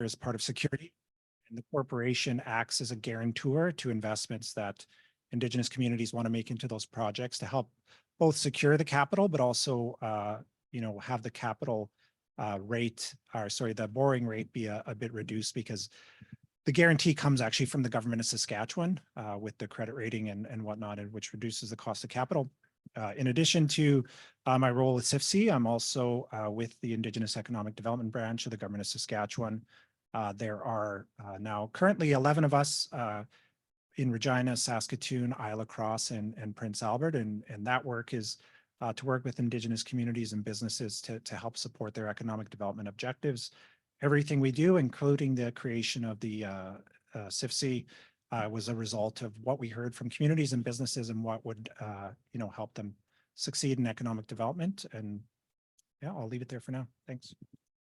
as part of security. And the corporation acts as a guarantor to investments that Indigenous communities want to make into those projects to help both secure the capital, but also, have the capital the borrowing rate be a bit reduced, because the guarantee comes actually from the government of Saskatchewan with the credit rating and whatnot, and which reduces the cost of capital. In addition to my role at CIFC, I'm also with the Indigenous Economic Development Branch of the government of Saskatchewan. There are now currently 11 of us in Regina, Saskatoon, Isla Cross, and Prince Albert, and that work is to work with Indigenous communities and businesses to help support their economic development objectives. Everything we do, including the creation of the CIFC, was a result of what we heard from communities and businesses and what would help them succeed in economic development. And yeah, I'll leave it there for now. Thanks.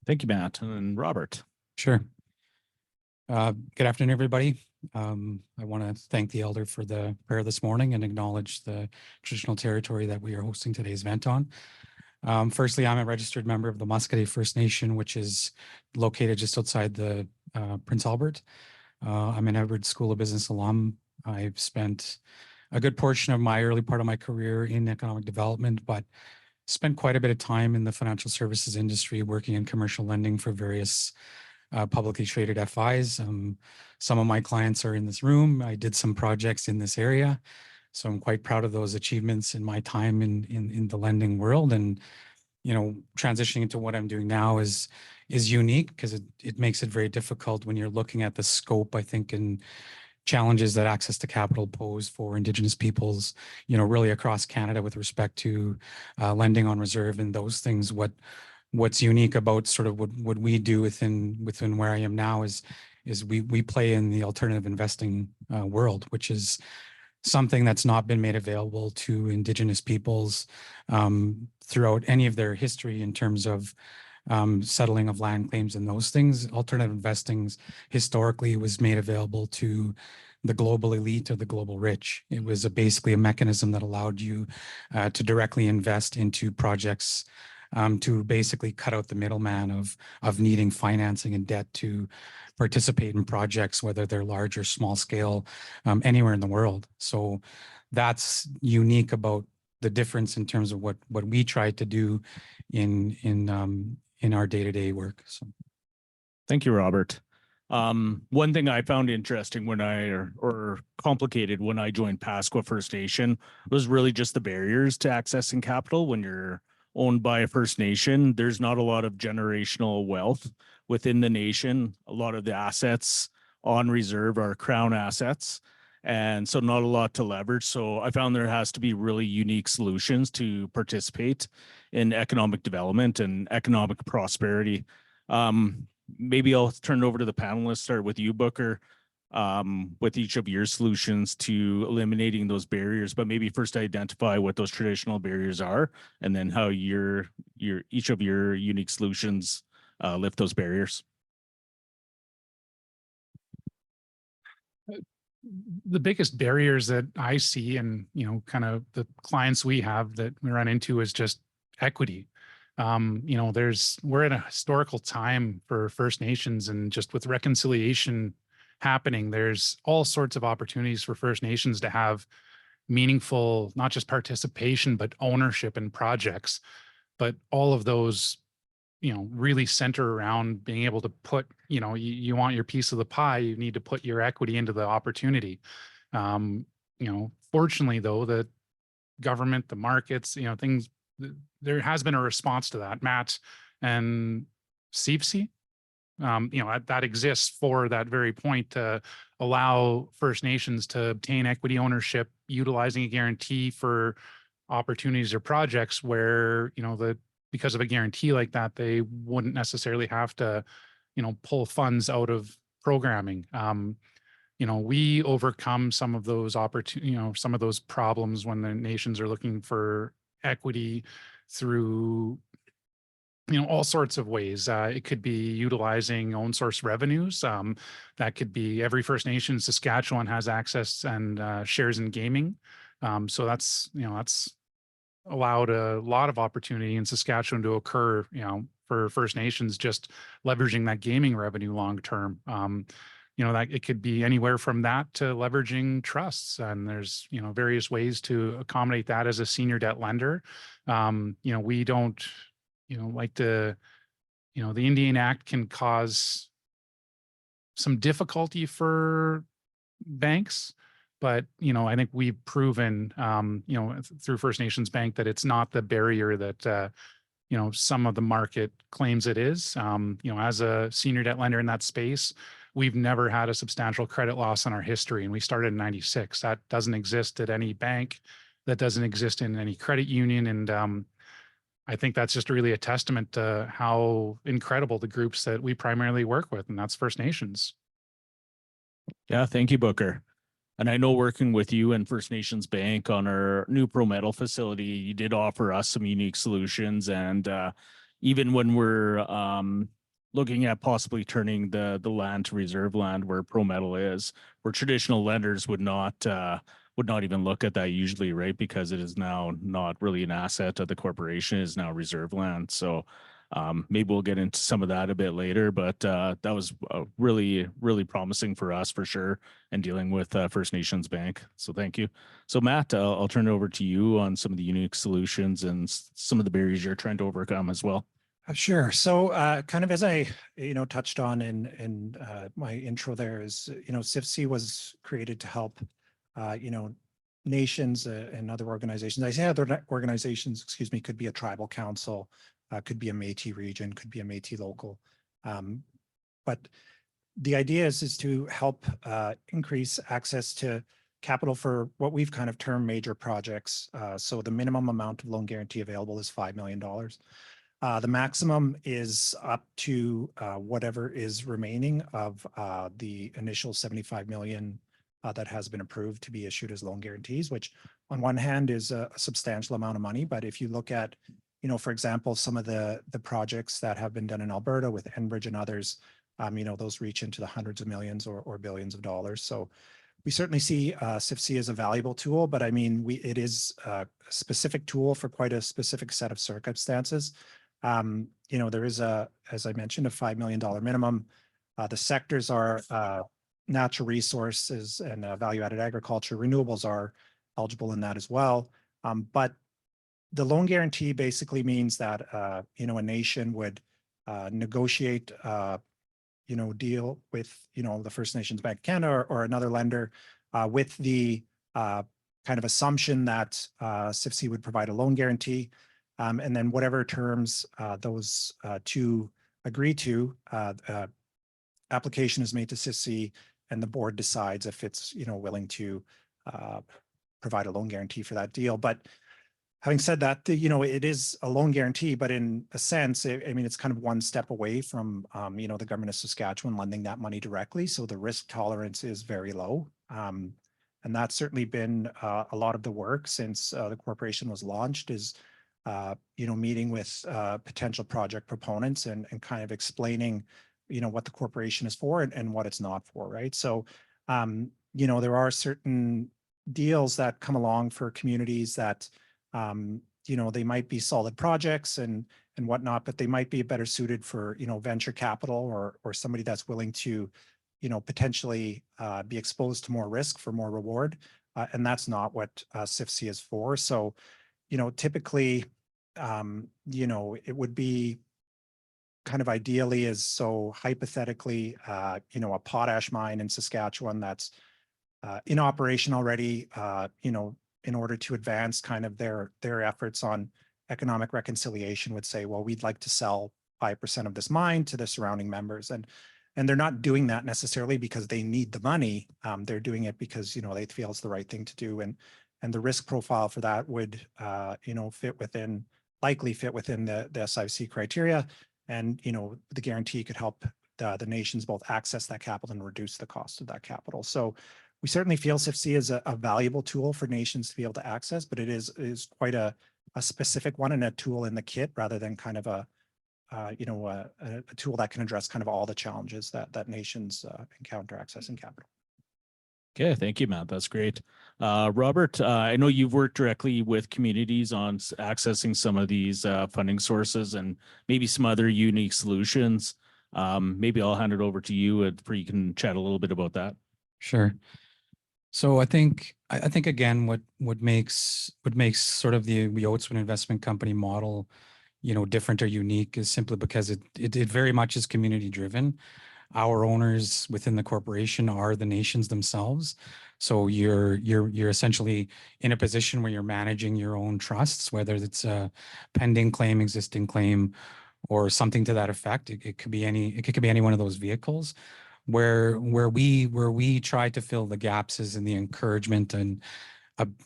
Thank you, Matt. And Robert. Sure. Good afternoon, everybody. I want to thank the elder for the prayer this morning and acknowledge the traditional territory that we are hosting today's event on. Firstly, I'm a registered member of the Muscatay First Nation, which is located just outside the Prince Albert. I'm an Edward School of Business alum. I've spent a good portion of my early part of my career in economic development, but spent quite a bit of time in the financial services industry working in commercial lending for various publicly traded FIs. Some of my clients are in this room. I did some projects in this area, so I'm quite proud of those achievements in my time in the lending world. And transitioning into what I'm doing now is unique because it makes it very difficult when you're looking at the scope, I think, and challenges that access to capital pose for Indigenous peoples, really across Canada with respect to lending on reserve and those things. What's unique about sort of what we do within where I am now is we play in the alternative investing world, which is something that's not been made available to Indigenous peoples throughout any of their history in terms of settling of land claims and those things. Alternative investing historically was made available to the global elite or the global rich. It was basically a mechanism that allowed you to directly invest into projects to basically cut out the middleman of needing financing and debt to participate in projects, whether they're large or small scale, anywhere in the world. So that's unique about the difference in terms of what we try to do in our day-to-day work. So, thank you, Robert. One thing I found interesting or complicated when I joined Pasqua First Nation was really just the barriers to accessing capital. When you're owned by a First Nation, there's not a lot of generational wealth within the nation. A lot of the assets on reserve are Crown assets, and so not a lot to leverage. So I found there has to be really unique solutions to participate in economic development and economic prosperity. Maybe I'll turn it over to the panelists, start with you, Booker, with each of your solutions to eliminating those barriers, but maybe first identify what those traditional barriers are, and then how each of your unique solutions lift those barriers. The biggest barriers that I see, and kind of the clients we have that we run into, is just equity. We're in a historical time for First Nations, and just with reconciliation happening, there's all sorts of opportunities for First Nations to have meaningful, not just participation, but ownership in projects. But all of those, really center around being able to put, you want your piece of the pie, you need to put your equity into the opportunity. Fortunately though, the government, the markets, things, there has been a response to that. Matt and CIFC, that exists for that very point, to allow First Nations to obtain equity ownership, utilizing a guarantee for opportunities or projects where, because of a guarantee like that, they wouldn't necessarily have to, pull funds out of programming. We overcome some of those some of those problems when the nations are looking for equity through all sorts of ways. It could be utilizing own source revenues. That could be every First Nation in Saskatchewan has access and shares in gaming. So that's allowed a lot of opportunity in Saskatchewan to occur, for First Nations, just leveraging that gaming revenue long term. That it could be anywhere from that to leveraging trusts, and there's various ways to accommodate that as a senior debt lender. We don't like to, the Indian Act can cause some difficulty for banks, but I think we've proven through First Nations Bank that it's not the barrier that some of the market claims it is. As a senior debt lender in that space, we've never had a substantial credit loss in our history, and we started in '96. That doesn't exist at any bank. That doesn't exist in any credit union. And I think that's just really a testament to how incredible the groups that we primarily work with, and that's First Nations. Yeah, thank you, Booker. And I know working with you and First Nations Bank on our new Pro Metal facility, you did offer us some unique solutions. And even when we're looking at possibly turning the land to reserve land where Pro Metal is, where traditional lenders would not even look at that usually, right? Because it is now not really an asset of the corporation, it is now reserve land. So maybe we'll get into some of that a bit later, but that was really, really promising for us for sure, and dealing with First Nations Bank. So thank you. So Matt, I'll turn it over to you on some of the unique solutions and some of the barriers you're trying to overcome as well. Sure. So kind of as I, touched on in my intro there is, CIFC was created to help, nations and other organizations. I say other organizations, excuse me, could be a tribal council, could be a Métis region, could be a Métis local. But the idea is to help increase access to capital for what we've kind of termed major projects. So the minimum amount of loan guarantee available is $5 million. The maximum is up to whatever is remaining of the initial 75 million that has been approved to be issued as loan guarantees, which on one hand is a substantial amount of money. But if you look at, for example, some of the projects that have been done in Alberta with Enbridge and others, those reach into the hundreds of millions or billions of dollars. So we certainly see CIFC as a valuable tool, but I mean, it is a specific tool for quite a specific set of circumstances. There is as I mentioned, a $5 million minimum. The sectors are natural resources and value-added agriculture. Renewables are eligible in that as well. But the loan guarantee basically means that, a nation would negotiate, deal with, the First Nations Bank of Canada or another lender with the kind of assumption that CIFC would provide a loan guarantee. And then whatever terms those two agree to, application is made to CIFC, and the board decides if it's willing to provide a loan guarantee for that deal. But having said that, it is a loan guarantee, but in a sense, it's kind of one step away from the government of Saskatchewan lending that money directly. So the risk tolerance is very low. And that's certainly been a lot of the work since the corporation was launched is meeting with potential project proponents and kind of explaining, what the corporation is for and what it's not for, right? So, there are certain deals that come along for communities that, they might be solid projects and whatnot, but they might be better suited for, venture capital or somebody that's willing to, potentially be exposed to more risk for more reward. And that's not what CIFC is for. So, typically, it would be kind of ideally is so hypothetically, a potash mine in Saskatchewan that's in operation already, in order to advance kind of their efforts on economic reconciliation would say, well, we'd like to sell 5% of this mine to the surrounding members. And they're not doing that necessarily because they need the money. They're doing it because, they feel it's the right thing to do. And the risk profile for that would, likely fit within the SIC criteria. And, the guarantee could help the nations both access that capital and reduce the cost of that capital. So we certainly feel CIFC is a valuable tool for nations to be able to access, but it is quite a specific one and a tool in the kit rather than kind of a tool that can address kind of all the challenges that nations encounter accessing capital. Okay, thank you, Matt. That's great. Robert, I know you've worked directly with communities on accessing some of these funding sources and maybe some other unique solutions. Maybe I'll hand it over to you where you can chat a little bit about that. Sure. So I think again, what makes sort of the Oatsman Investment Company model, different or unique is simply because it very much is community driven. Our owners within the corporation are the nations themselves. So you're essentially in a position where you're managing your own trusts, whether it's a pending claim, existing claim, or something to that effect. It could be any one of those vehicles. Where we try to fill the gaps is in the encouragement and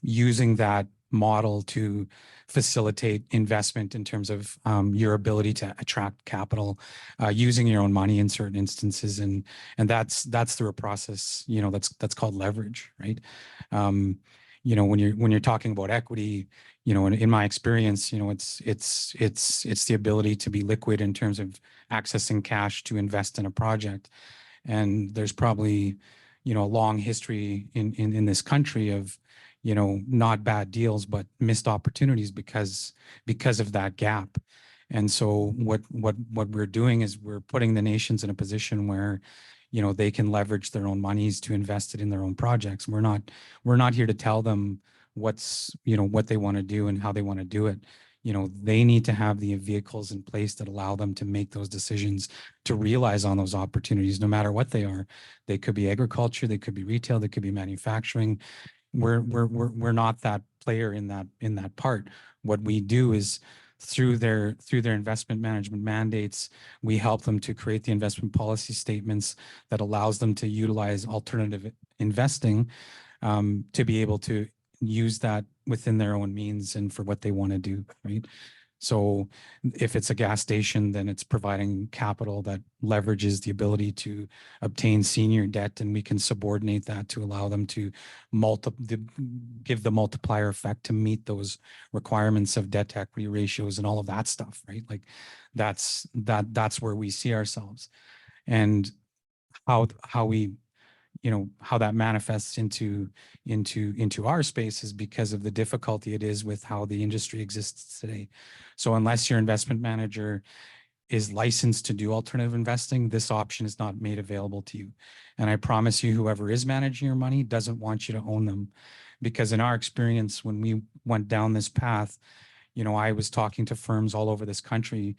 using that model to facilitate investment in terms of your ability to attract capital, using your own money in certain instances, and that's through a process that's called leverage, right? When you're talking about equity, in my experience, it's the ability to be liquid in terms of accessing cash to invest in a project. And there's probably, a long history in this country of, not bad deals, but missed opportunities because of that gap. And so what we're doing is we're putting the nations in a position where, they can leverage their own monies to invest it in their own projects. We're not here to tell them what they want to do and how they want to do it. They need to have the vehicles in place that allow them to make those decisions, to realize on those opportunities, no matter what they are. They could be agriculture, they could be retail, they could be manufacturing. We're not that player in that part. What we do is through their investment management mandates, we help them to create the investment policy statements that allows them to utilize alternative investing, to be able to use that within their own means and for what they want to do, right? So if it's a gas station, then it's providing capital that leverages the ability to obtain senior debt, and we can subordinate that to allow them to give the multiplier effect to meet those requirements of debt to equity ratios and all of that stuff, right? Like that's where we see ourselves, and how that manifests into our space is because of the difficulty it is with how the industry exists today. So unless your investment manager is licensed to do alternative investing, this option is not made available to you. And I promise you, whoever is managing your money doesn't want you to own them, because in our experience, when we went down this path, I was talking to firms all over this country,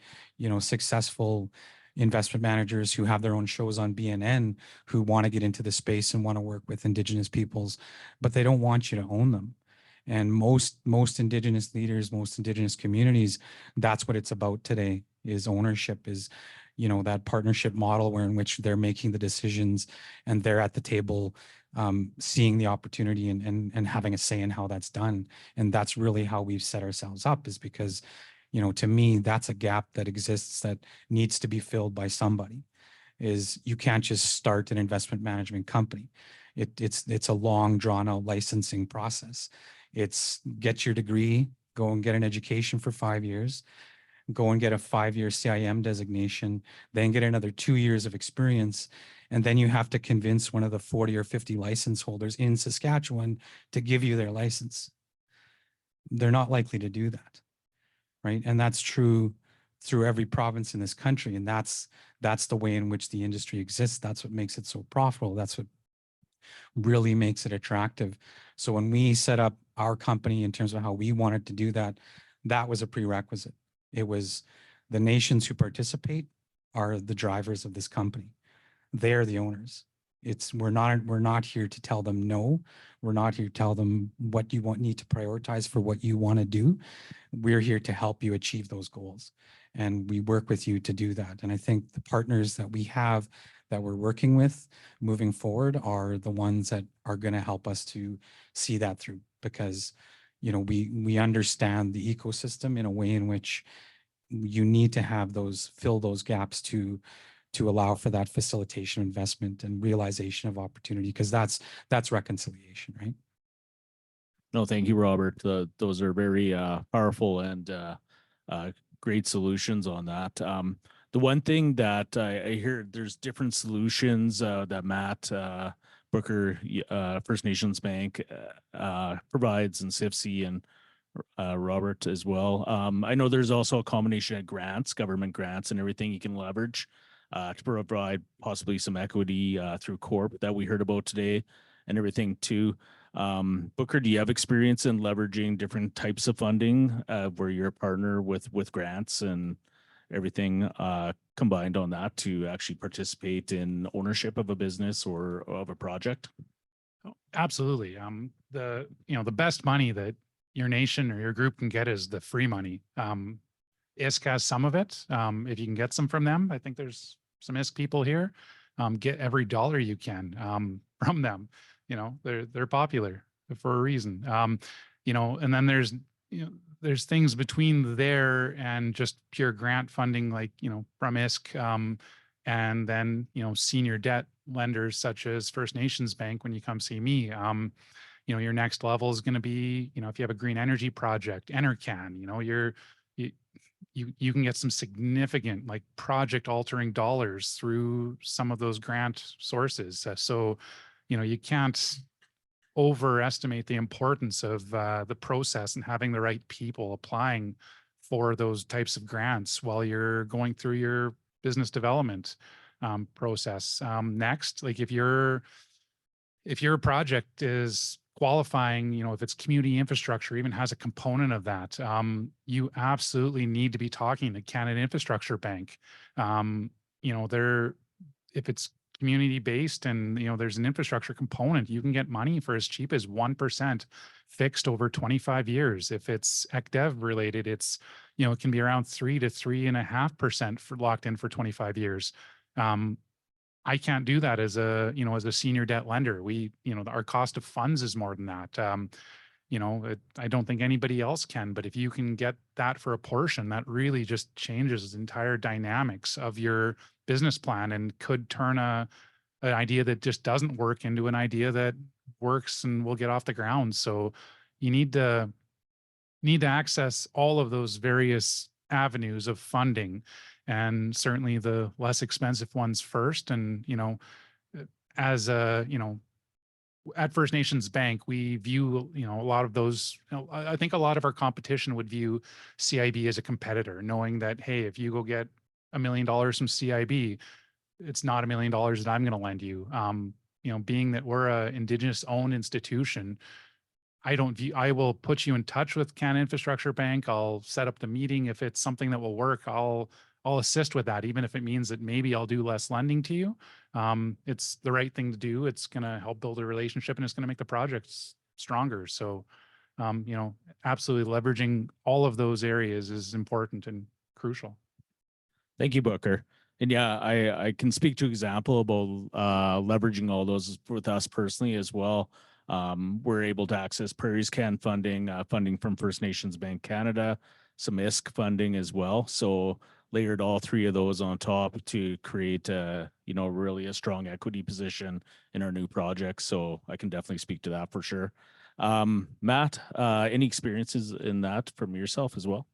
successful investment managers who have their own shows on BNN, who want to get into the space and want to work with Indigenous peoples, but they don't want you to own them. And most Indigenous leaders, most Indigenous communities, that's what it's about today, is ownership, is that partnership model in which they're making the decisions and they're at the table, seeing the opportunity and having a say in how that's done. And that's really how we've set ourselves up, is because to me, that's a gap that exists that needs to be filled by somebody. Is you can't just start an investment management company. It's a long drawn out licensing process. It's get your degree, go and get an education for 5 years, go and get a 5-year CIM designation, then get another 2 years of experience. And then you have to convince one of the 40 or 50 license holders in Saskatchewan to give you their license. They're not likely to do that. Right. And that's true through every province in this country. And that's the way in which the industry exists. That's what makes it so profitable. That's what really makes it attractive. So when we set up our company in terms of how we wanted to do that, that was a prerequisite. It was the nations who participate are the drivers of this company. They're the owners. We're not here to tell them no. We're not here to tell them what you need to prioritize for what you want to do. We're here to help you achieve those goals. And we work with you to do that. And I think the partners that we have that we're working with moving forward are the ones that are going to help us to see that through, because, we understand the ecosystem in a way in which you need to fill those gaps to allow for that facilitation investment and realization of opportunity, because that's reconciliation, right? No, thank you, Robert. Those are very powerful and great solutions on that. The one thing that I hear, there's different solutions that Matt Booker First Nations Bank provides, and CFC and Robert as well. I know there's also a combination of grants, government grants and everything you can leverage to provide possibly some equity through Corp that we heard about today and everything too. Booker, do you have experience in leveraging different types of funding where you're a partner with grants and everything combined on that to actually participate in ownership of a business or of a project? Oh, absolutely. The best money that your nation or your group can get is the free money. ISK has some of it. If you can get some from them, I think there's some ISK people here. Get every dollar you can from them. They're popular for a reason. And then there's things between there and just pure grant funding, like, from ISK, and then, senior debt lenders such as First Nations Bank. When you come see me, your next level is going to be, if you have a green energy project, Enercan, you can get some significant, like, project altering dollars through some of those grant sources. So, you can't overestimate the importance of the process and having the right people applying for those types of grants while you're going through your business development process. Next, like, if your project is qualifying, if it's community infrastructure, even has a component of that, you absolutely need to be talking to Canada Infrastructure Bank. If it's community based and, there's an infrastructure component, you can get money for as cheap as 1% fixed over 25 years. If it's ECDEV related, it's, it can be around 3 to 3.5% for locked in for 25 years. I can't do that as a senior debt lender. Our cost of funds is more than that. I don't think anybody else can, but if you can get that for a portion, that really just changes the entire dynamics of your business plan and could turn an idea that just doesn't work into an idea that works and will get off the ground. So you need to access all of those various avenues of funding, and certainly the less expensive ones first. And, as at First Nations Bank, we view, a lot of those, I think a lot of our competition would view CIB as a competitor, knowing that, hey, if you go get $1 million from CIB, it's not $1 million that I'm going to lend you. Being that we're a Indigenous owned institution, I will put you in touch with Canada Infrastructure Bank. I'll set up the meeting. If it's something that will work, I'll assist with that, even if it means that maybe I'll do less lending to you. It's the right thing to do. It's going to help build a relationship, and it's going to make the projects stronger. So, absolutely leveraging all of those areas is important and crucial. Thank you, Booker. And yeah, I can speak to example about leveraging all those with us personally as well. We're able to access Prairies Can funding, funding from First Nations Bank Canada, some ISK funding as well. So layered all three of those on top to create really a strong equity position in our new projects. So I can definitely speak to that for sure. Matt, any experiences in that from yourself as well?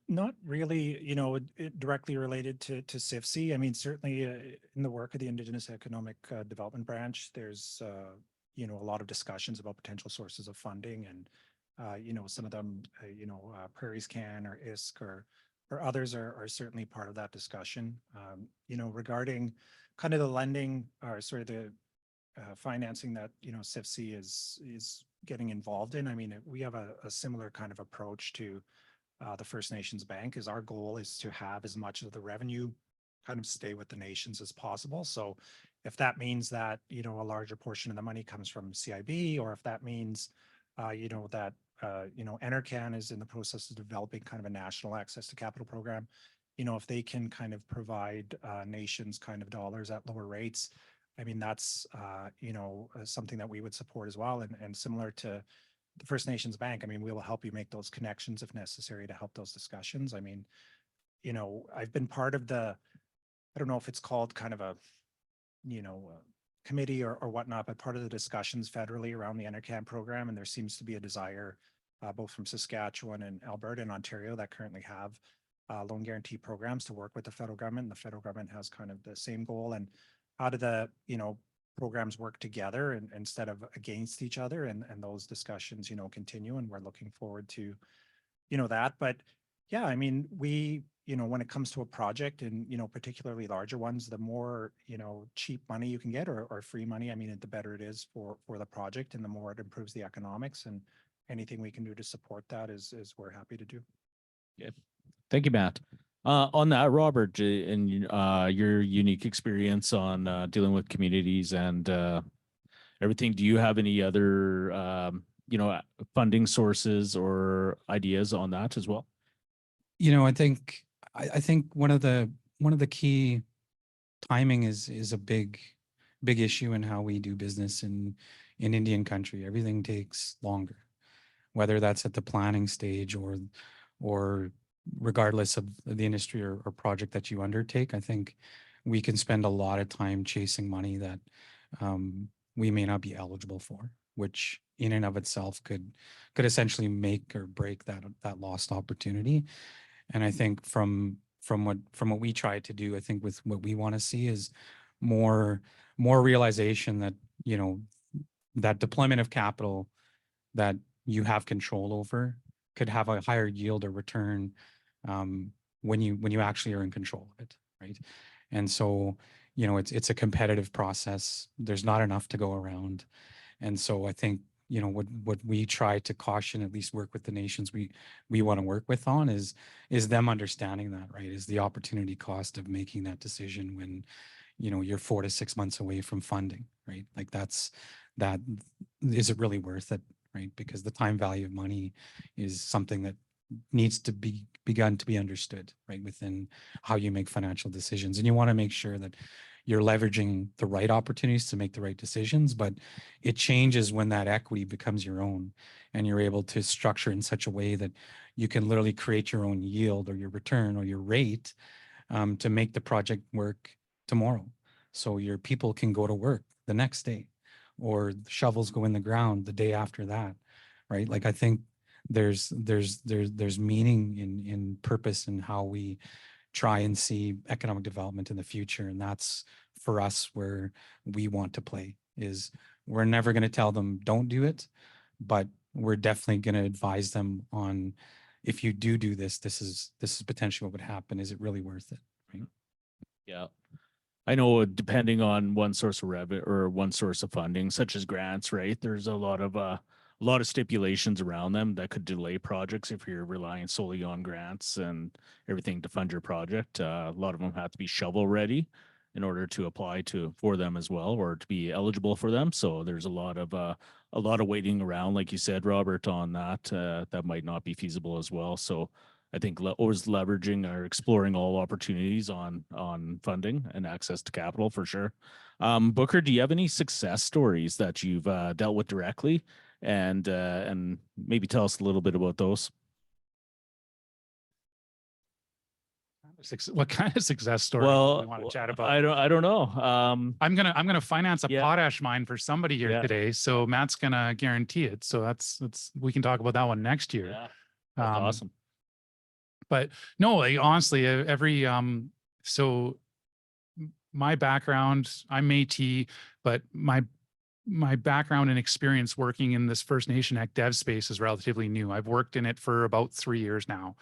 Not really, directly related to CIFC. I mean, certainly in the work of the Indigenous Economic Development Branch, there's, a lot of discussions about potential sources of funding, and, some of them, Prairies Can or ISK or others are certainly part of that discussion. Regarding kind of the lending or sort of the financing that, CIFC is getting involved in. I mean, we have a similar kind of approach to the First Nations Bank. Is our goal is to have as much of the revenue kind of stay with the nations as possible. So if that means that, a larger portion of the money comes from CIB, or if that means, that, Enercan is in the process of developing kind of a national access to capital program, if they can kind of provide nations kind of dollars at lower rates, I mean, that's, something that we would support as well. And similar to the First Nations Bank, I mean, we will help you make those connections if necessary to help those discussions. I mean, I've been part of I don't know if it's called kind of a, committee or whatnot, but part of the discussions federally around the Enercan program. And there seems to be a desire both from Saskatchewan and Alberta and Ontario that currently have loan guarantee programs to work with the federal government. And the federal government has kind of the same goal. And out of the, programs work together and instead of against each other, and those discussions, you know, continue, and we're looking forward to, you know, that. But yeah, I mean, we, you know, when it comes to a project and, you know, particularly larger ones, the more, you know, cheap money you can get or free money, I mean, the better it is for the project, and the more it improves the economics, and anything we can do to support that is we're happy to do. Thank you, Matt. On that, Robert, and your unique experience on dealing with communities and everything, do you have any other you know, funding sources or ideas on that as well? You know, I think one of the key timing is a big issue in how we do business in Indian country. Everything takes longer, whether that's at the planning stage or regardless of the industry or project that you undertake. I think we can spend a lot of time chasing money that we may not be eligible for, which in and of itself could essentially make or break that lost opportunity. And I think from what we try to do, I think with what we want to see is more realization that, you know, that deployment of capital that you have control over could have a higher yield or return when you actually are in control of it, right? And so, you know, it's a competitive process. There's not enough to go around. And so I think, you know, what we try to caution, at least work with the nations we want to work with on is them understanding that, right? Is the opportunity cost of making that decision when, you know, you're 4 to 6 months away from funding, right? Like is it really worth it, right? Because the time value of money is something that needs to be begun to be understood, right, within how you make financial decisions. And you want to make sure that you're leveraging the right opportunities to make the right decisions, but it changes when that equity becomes your own and you're able to structure in such a way that you can literally create your own yield or your return or your rate to make the project work tomorrow. So your people can go to work the next day, or the shovels go in the ground the day after that, right? Like, I think there's meaning in purpose in how we try and see economic development in the future. And that's for us where we want to play. Is we're never going to tell them don't do it, but we're definitely going to advise them on, if you do this, this is potentially what would happen. Is it really worth it? Right? Yeah. I know, depending on one source of revenue or one source of funding, such as grants, right? There's a lot of stipulations around them that could delay projects if you're relying solely on grants and everything to fund your project. A lot of them have to be shovel ready in order to apply for them as well, or to be eligible for them. So there's a lot of waiting around, like you said, Robert, on that. That might not be feasible as well. So I think always leveraging or exploring all opportunities on funding and access to capital for sure. Booker, do you have any success stories that you've dealt with directly, and maybe tell us a little bit about those? What kind of success story Well, do we want to chat about? I don't know. I'm gonna finance a Yeah. potash mine for somebody here Yeah. today, so Matt's gonna guarantee it. So that's we can talk about that one next year. Yeah, that's awesome. But no, like, honestly, every so my background, I'm Métis, but my background and experience working in this First Nation Ec Dev space is relatively new. I've worked in it for about 3 years now.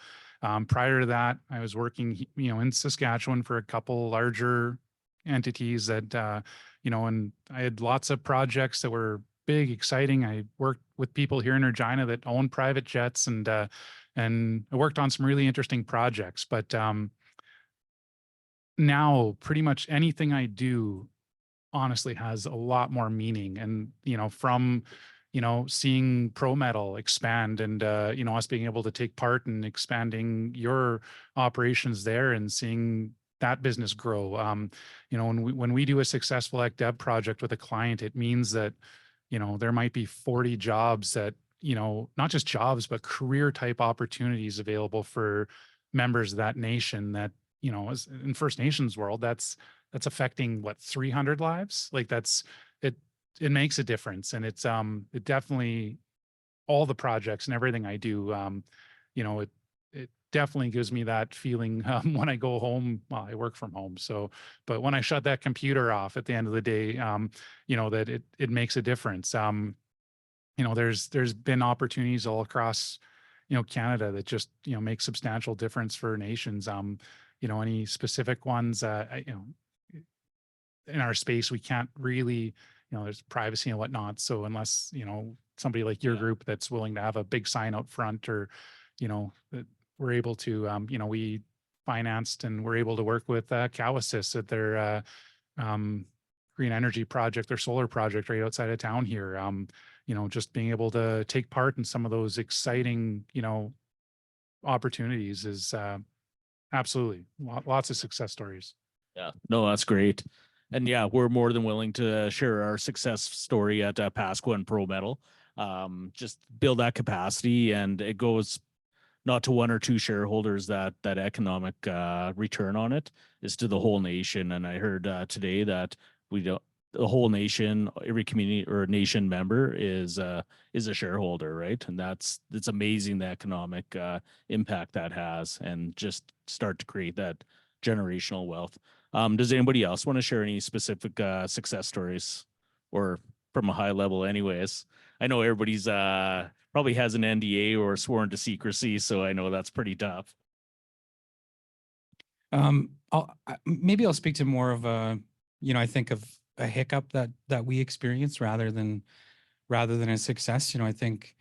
Prior to that, I was working, you know, in Saskatchewan for a couple larger entities that, you know, and I had lots of projects that were big, exciting. I worked with people here in Regina that own private jets, and I worked on some really interesting projects. But now pretty much anything I do honestly has a lot more meaning. And, you know, from, you know, seeing Pro Metal expand and, you know, us being able to take part in expanding your operations there and seeing that business grow. You know, when we do a successful Ec Dev project with a client, it means that, you know, there might be 40 jobs that, you know, not just jobs, but career type opportunities available for members of that nation that, you know, as in First Nations world, that's affecting what, 300 lives? Like, it makes a difference. And it's it definitely, all the projects and everything I do, you know, definitely gives me that feeling when I go home. Well, I work from home, so, but when I shut that computer off at the end of the day, you know, that it makes a difference. You know, there's been opportunities all across, you know, Canada that just, you know, make substantial difference for nations. You know, any specific ones, you know, in our space, we can't really, you know, there's privacy and whatnot. So unless, you know, somebody like your group that's willing to have a big sign out front, or, you know, that we're able to, you know, we financed and we're able to work with Cowasis at their green energy project, their solar project right outside of town here. You know, just being able to take part in some of those exciting, you know, opportunities is absolutely lots of success stories. Yeah, no, that's great. And yeah, we're more than willing to share our success story at Pasqua and Pro Metal. Just build that capacity, and it goes not to one or two shareholders. That economic return on it is to the whole nation. And I heard today that the whole nation, every community or nation member is a shareholder, right? And it's amazing the economic impact that has, and just start to create that generational wealth. Does anybody else want to share any specific success stories, or from a high level anyways? I know everybody's probably has an NDA or sworn to secrecy, so I know that's pretty tough. Maybe I'll speak to more of a, you know, I think of a hiccup that we experienced rather than a success. You know, I think,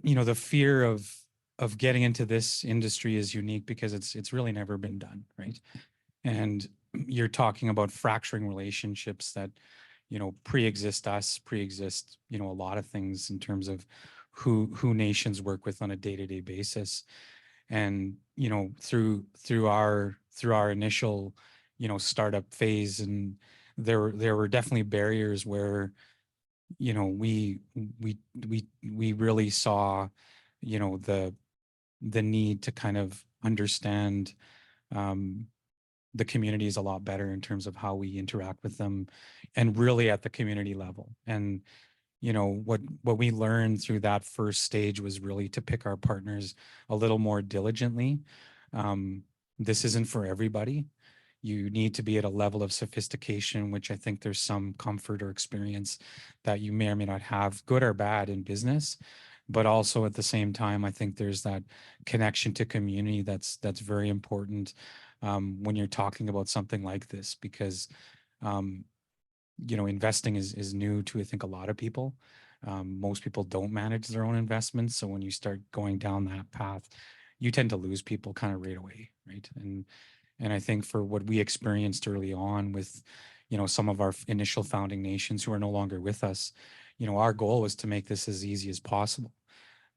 you know, the fear of getting into this industry is unique because it's really never been done, right? And you're talking about fracturing relationships that, you know, pre-exist, you know, a lot of things in terms of who nations work with on a day-to-day basis. And, you know, through our initial, you know, startup phase, and there were definitely barriers where, you know, we really saw, you know, the need to kind of understand the communities a lot better in terms of how we interact with them, and really at the community level. And, you know, what we learned through that first stage was really to pick our partners a little more diligently. This isn't for everybody. You need to be at a level of sophistication, which I think there's some comfort or experience that you may or may not have, good or bad, in business. But also at the same time, I think there's that connection to community that's very important when you're talking about something like this, because you know, investing is new to, I think, a lot of people. Most people don't manage their own investments. So when you start going down that path, you tend to lose people kind of right away, right? And I think for what we experienced early on with, you know, some of our initial founding nations who are no longer with us, you know, our goal was to make this as easy as possible.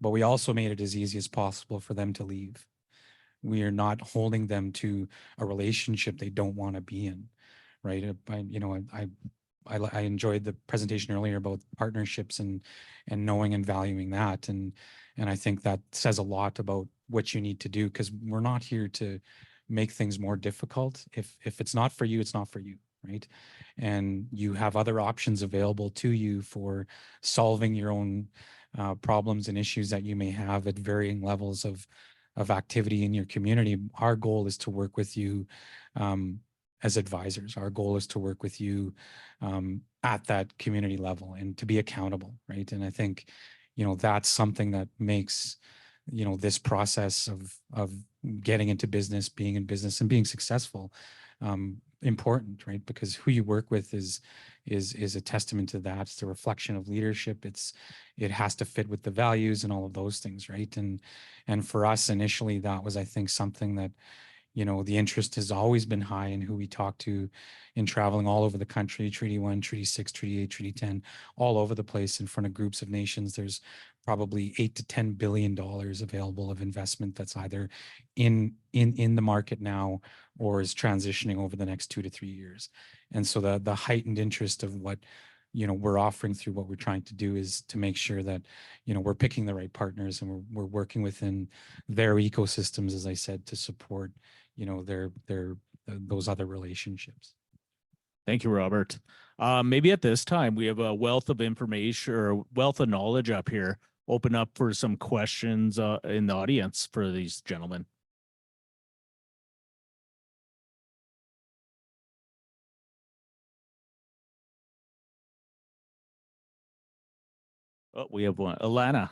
But we also made it as easy as possible for them to leave. We are not holding them to a relationship they don't want to be in, right? You know, I enjoyed the presentation earlier about partnerships and knowing and valuing that, and I think that says a lot about what you need to do, because we're not here to make things more difficult. If it's not for you, it's not for you, right? And you have other options available to you for solving your own problems and issues that you may have at varying levels of activity in your community. Our goal is to work with you as advisors. Our goal is to work with you at that community level and to be accountable, right? And I think, you know, that's something that makes, you know, this process of getting into business, being in business, and being successful important, right? Because who you work with is a testament to that. It's a reflection of leadership. It has to fit with the values and all of those things, right? And for us initially, that was, I think, something that, you know, the interest has always been high in who we talk to in traveling all over the country, Treaty 1, Treaty 6, Treaty 8, Treaty 10, all over the place in front of groups of nations. There's probably $8 to $10 billion available of investment that's either in the market now or is transitioning over the next 2 to 3 years. And so the heightened interest of what, you know, we're offering through what we're trying to do is to make sure that, you know, we're picking the right partners and we're working within their ecosystems, as I said, to support, you know, those other relationships. Thank you, Robert. Maybe at this time we have a wealth of information or wealth of knowledge up here open up for some questions in the audience for these gentlemen. Oh, we have one. Alana.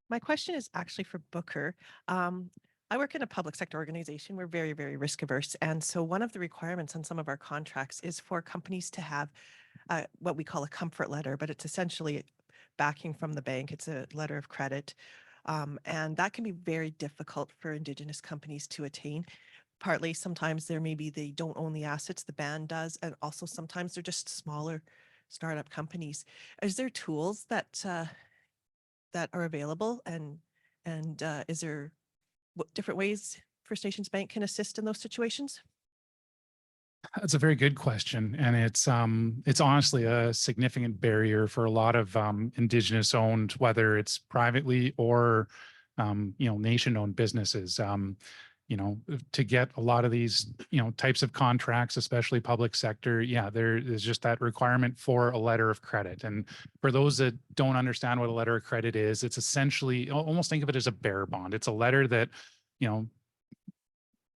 My question is actually for Booker. I work in a public sector organization. We're very, very risk averse. And so one of the requirements on some of our contracts is for companies to have what we call a comfort letter, but it's essentially backing from the bank. It's a letter of credit. And that can be very difficult for Indigenous companies to attain. Partly, sometimes there may be they don't own the assets, the band does, and also sometimes they're just smaller startup companies. Is there tools that that are available, and is there different ways First Nations Bank can assist in those situations? That's a very good question, and it's honestly a significant barrier for a lot of Indigenous owned, whether it's privately or nation owned businesses. To get a lot of these types of contracts, especially public sector, yeah, there is just that requirement for a letter of credit. And for those that don't understand what a letter of credit is, it's essentially, almost think of it as a bearer bond. It's a letter that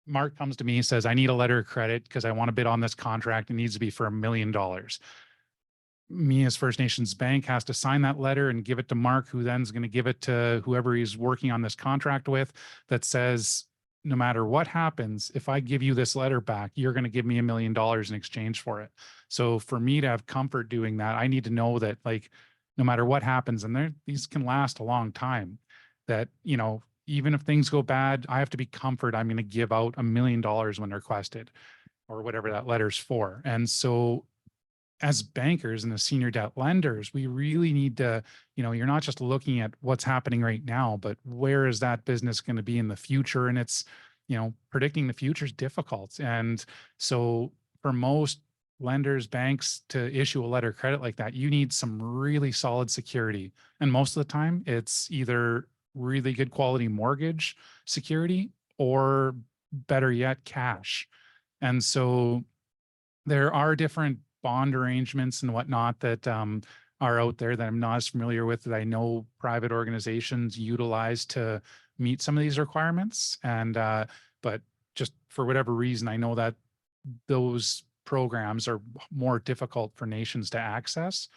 Mark comes to me and says, I need a letter of credit because I want to bid on this contract. It needs to be for $1 million. Me as First Nations Bank has to sign that letter and give it to Mark, who then is going to give it to whoever he's working on this contract with, that says, no matter what happens, if I give you this letter back, you're going to give me $1 million in exchange for it. So for me to have comfort doing that, I need to know that, like, no matter what happens, and these can last a long time, that, even if things go bad, I have to be comfort. I'm going to give out $1 million when requested, or whatever that letter's for. And so as bankers and the senior debt lenders, we really need to, you're not just looking at what's happening right now, but where is that business going to be in the future? And it's, predicting the future is difficult. And so for most lenders, banks, to issue a letter of credit like that, you need some really solid security. And most of the time it's either really good quality mortgage security, or better yet, cash. And so there are different bond arrangements and whatnot that are out there that I'm not as familiar with, that I know private organizations utilize to meet some of these requirements. And but just for whatever reason, I know that those programs are more difficult for nations to access.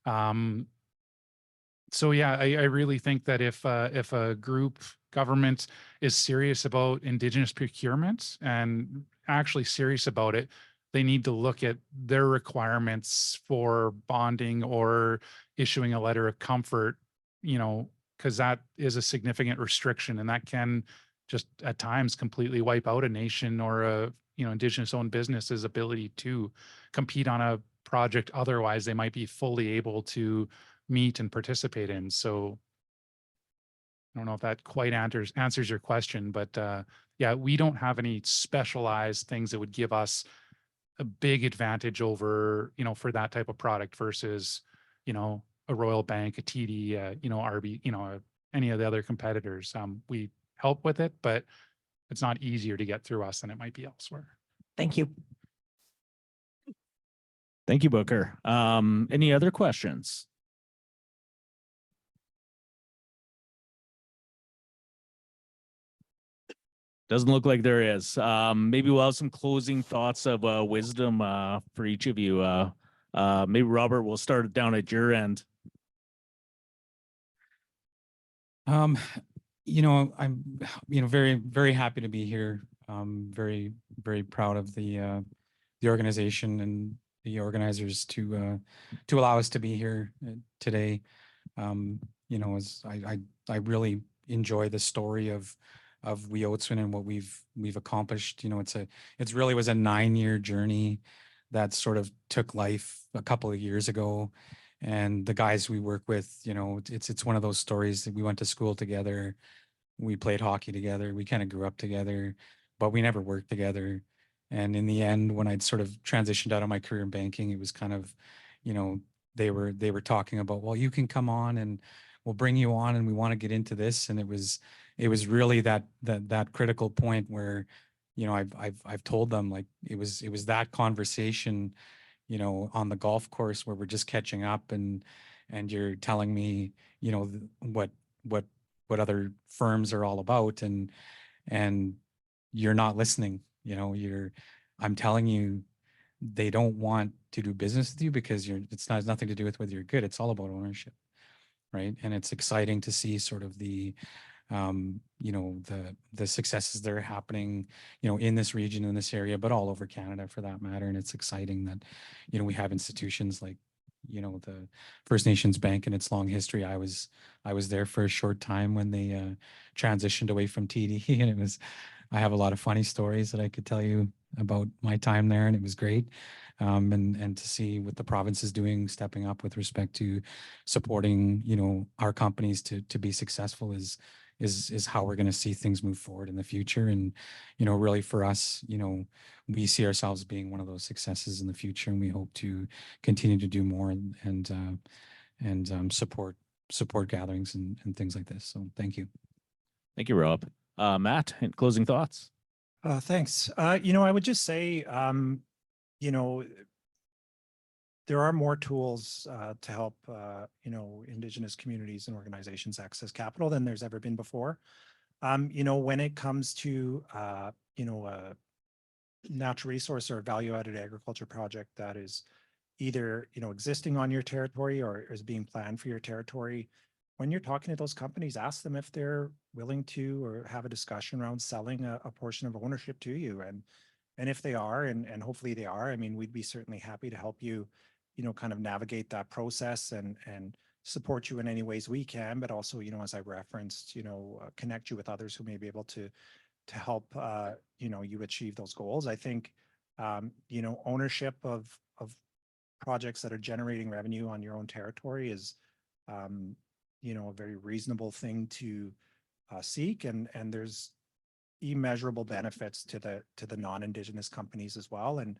So yeah, I really think that if a group government is serious about Indigenous procurement and actually serious about it, they need to look at their requirements for bonding or issuing a letter of comfort, because that is a significant restriction, and that can just at times completely wipe out a nation or a Indigenous owned business's ability to compete on a project otherwise they might be fully able to meet and participate in. So I don't know if that quite answers your question, but yeah, we don't have any specialized things that would give us a big advantage over, for that type of product versus, a Royal Bank, a TD, RB, any of the other competitors. We help with it, but it's not easier to get through us than it might be elsewhere. Thank you. Thank you, Booker. Any other questions? Doesn't look like there is. Maybe we'll have some closing thoughts of wisdom for each of you. Maybe Robert, we'll start down at your end. I'm, very, very happy to be here. Very, very proud of the organization and the organizers to allow us to be here today. As I really enjoy the story of Wiotswin and what we've accomplished. It's really was a 9-year journey that sort of took life a couple of years ago. And the guys we work with, it's one of those stories that we went to school together. We played hockey together. We kind of grew up together, but we never worked together. And in the end, when I'd sort of transitioned out of my career in banking, it was kind of, they were talking about, well, you can come on and we'll bring you on and we want to get into this. And it was really that critical point where, you know, I've told them, like, it was that conversation, you know, on the golf course where we're just catching up, and you're telling me, you know, what other firms are all about, and you're not listening. You know, I'm telling you, they don't want to do business with you because it's nothing to do with whether you're good. It's all about ownership, right? And it's exciting to see sort of the you know, the successes that are happening, you know, in this region, in this area, but all over Canada for that matter. And it's exciting that, you know, we have institutions like, you know, the First Nations Bank and its long history. I was there for a short time when they transitioned away from TD, and I have a lot of funny stories that I could tell you about my time there, and it was great. And to see what the province is doing, stepping up with respect to supporting, you know, our companies to be successful is how we're going to see things move forward in the future. And, you know, really for us, you know, we see ourselves being one of those successes in the future, and we hope to continue to do more and support gatherings and things like this. So thank you. Thank you, Rob. Matt, closing thoughts? Thanks. You know, I would just say, you know, there are more tools to help, you know, Indigenous communities and organizations access capital than there's ever been before. You know, when it comes to, you know, a natural resource or value-added agriculture project that is either, you know, existing on your territory or is being planned for your territory, when you're talking to those companies, ask them if they're willing to or have a discussion around selling a portion of ownership to you. And if they are, and hopefully they are, I mean, we'd be certainly happy to help you, you know, kind of navigate that process and support you in any ways we can, but also, you know, as I referenced, you know, connect you with others who may be able to help, you know, you achieve those goals. I think, you know, ownership of projects that are generating revenue on your own territory is, you know, a very reasonable thing to seek, and there's immeasurable benefits to the non-Indigenous companies as well. And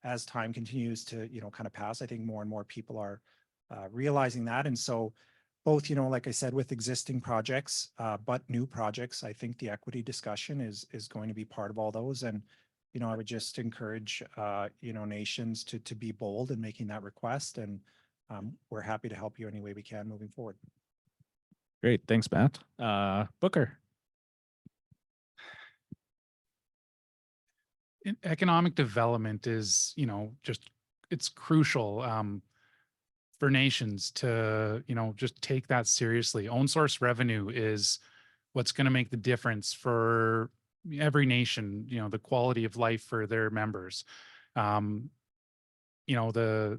as time continues to, you know, kind of pass, I think more and more people are realizing that. And so both, you know, like I said, with existing projects, but new projects, I think the equity discussion is going to be part of all those. And, you know, I would just encourage, you know, nations to be bold in making that request. And we're happy to help you any way we can moving forward. Great. Thanks, Matt. Booker. Economic development is, you know, just, it's crucial for nations to, you know, just take that seriously. Own source revenue is what's going to make the difference for every nation, you know, the quality of life for their members. You know,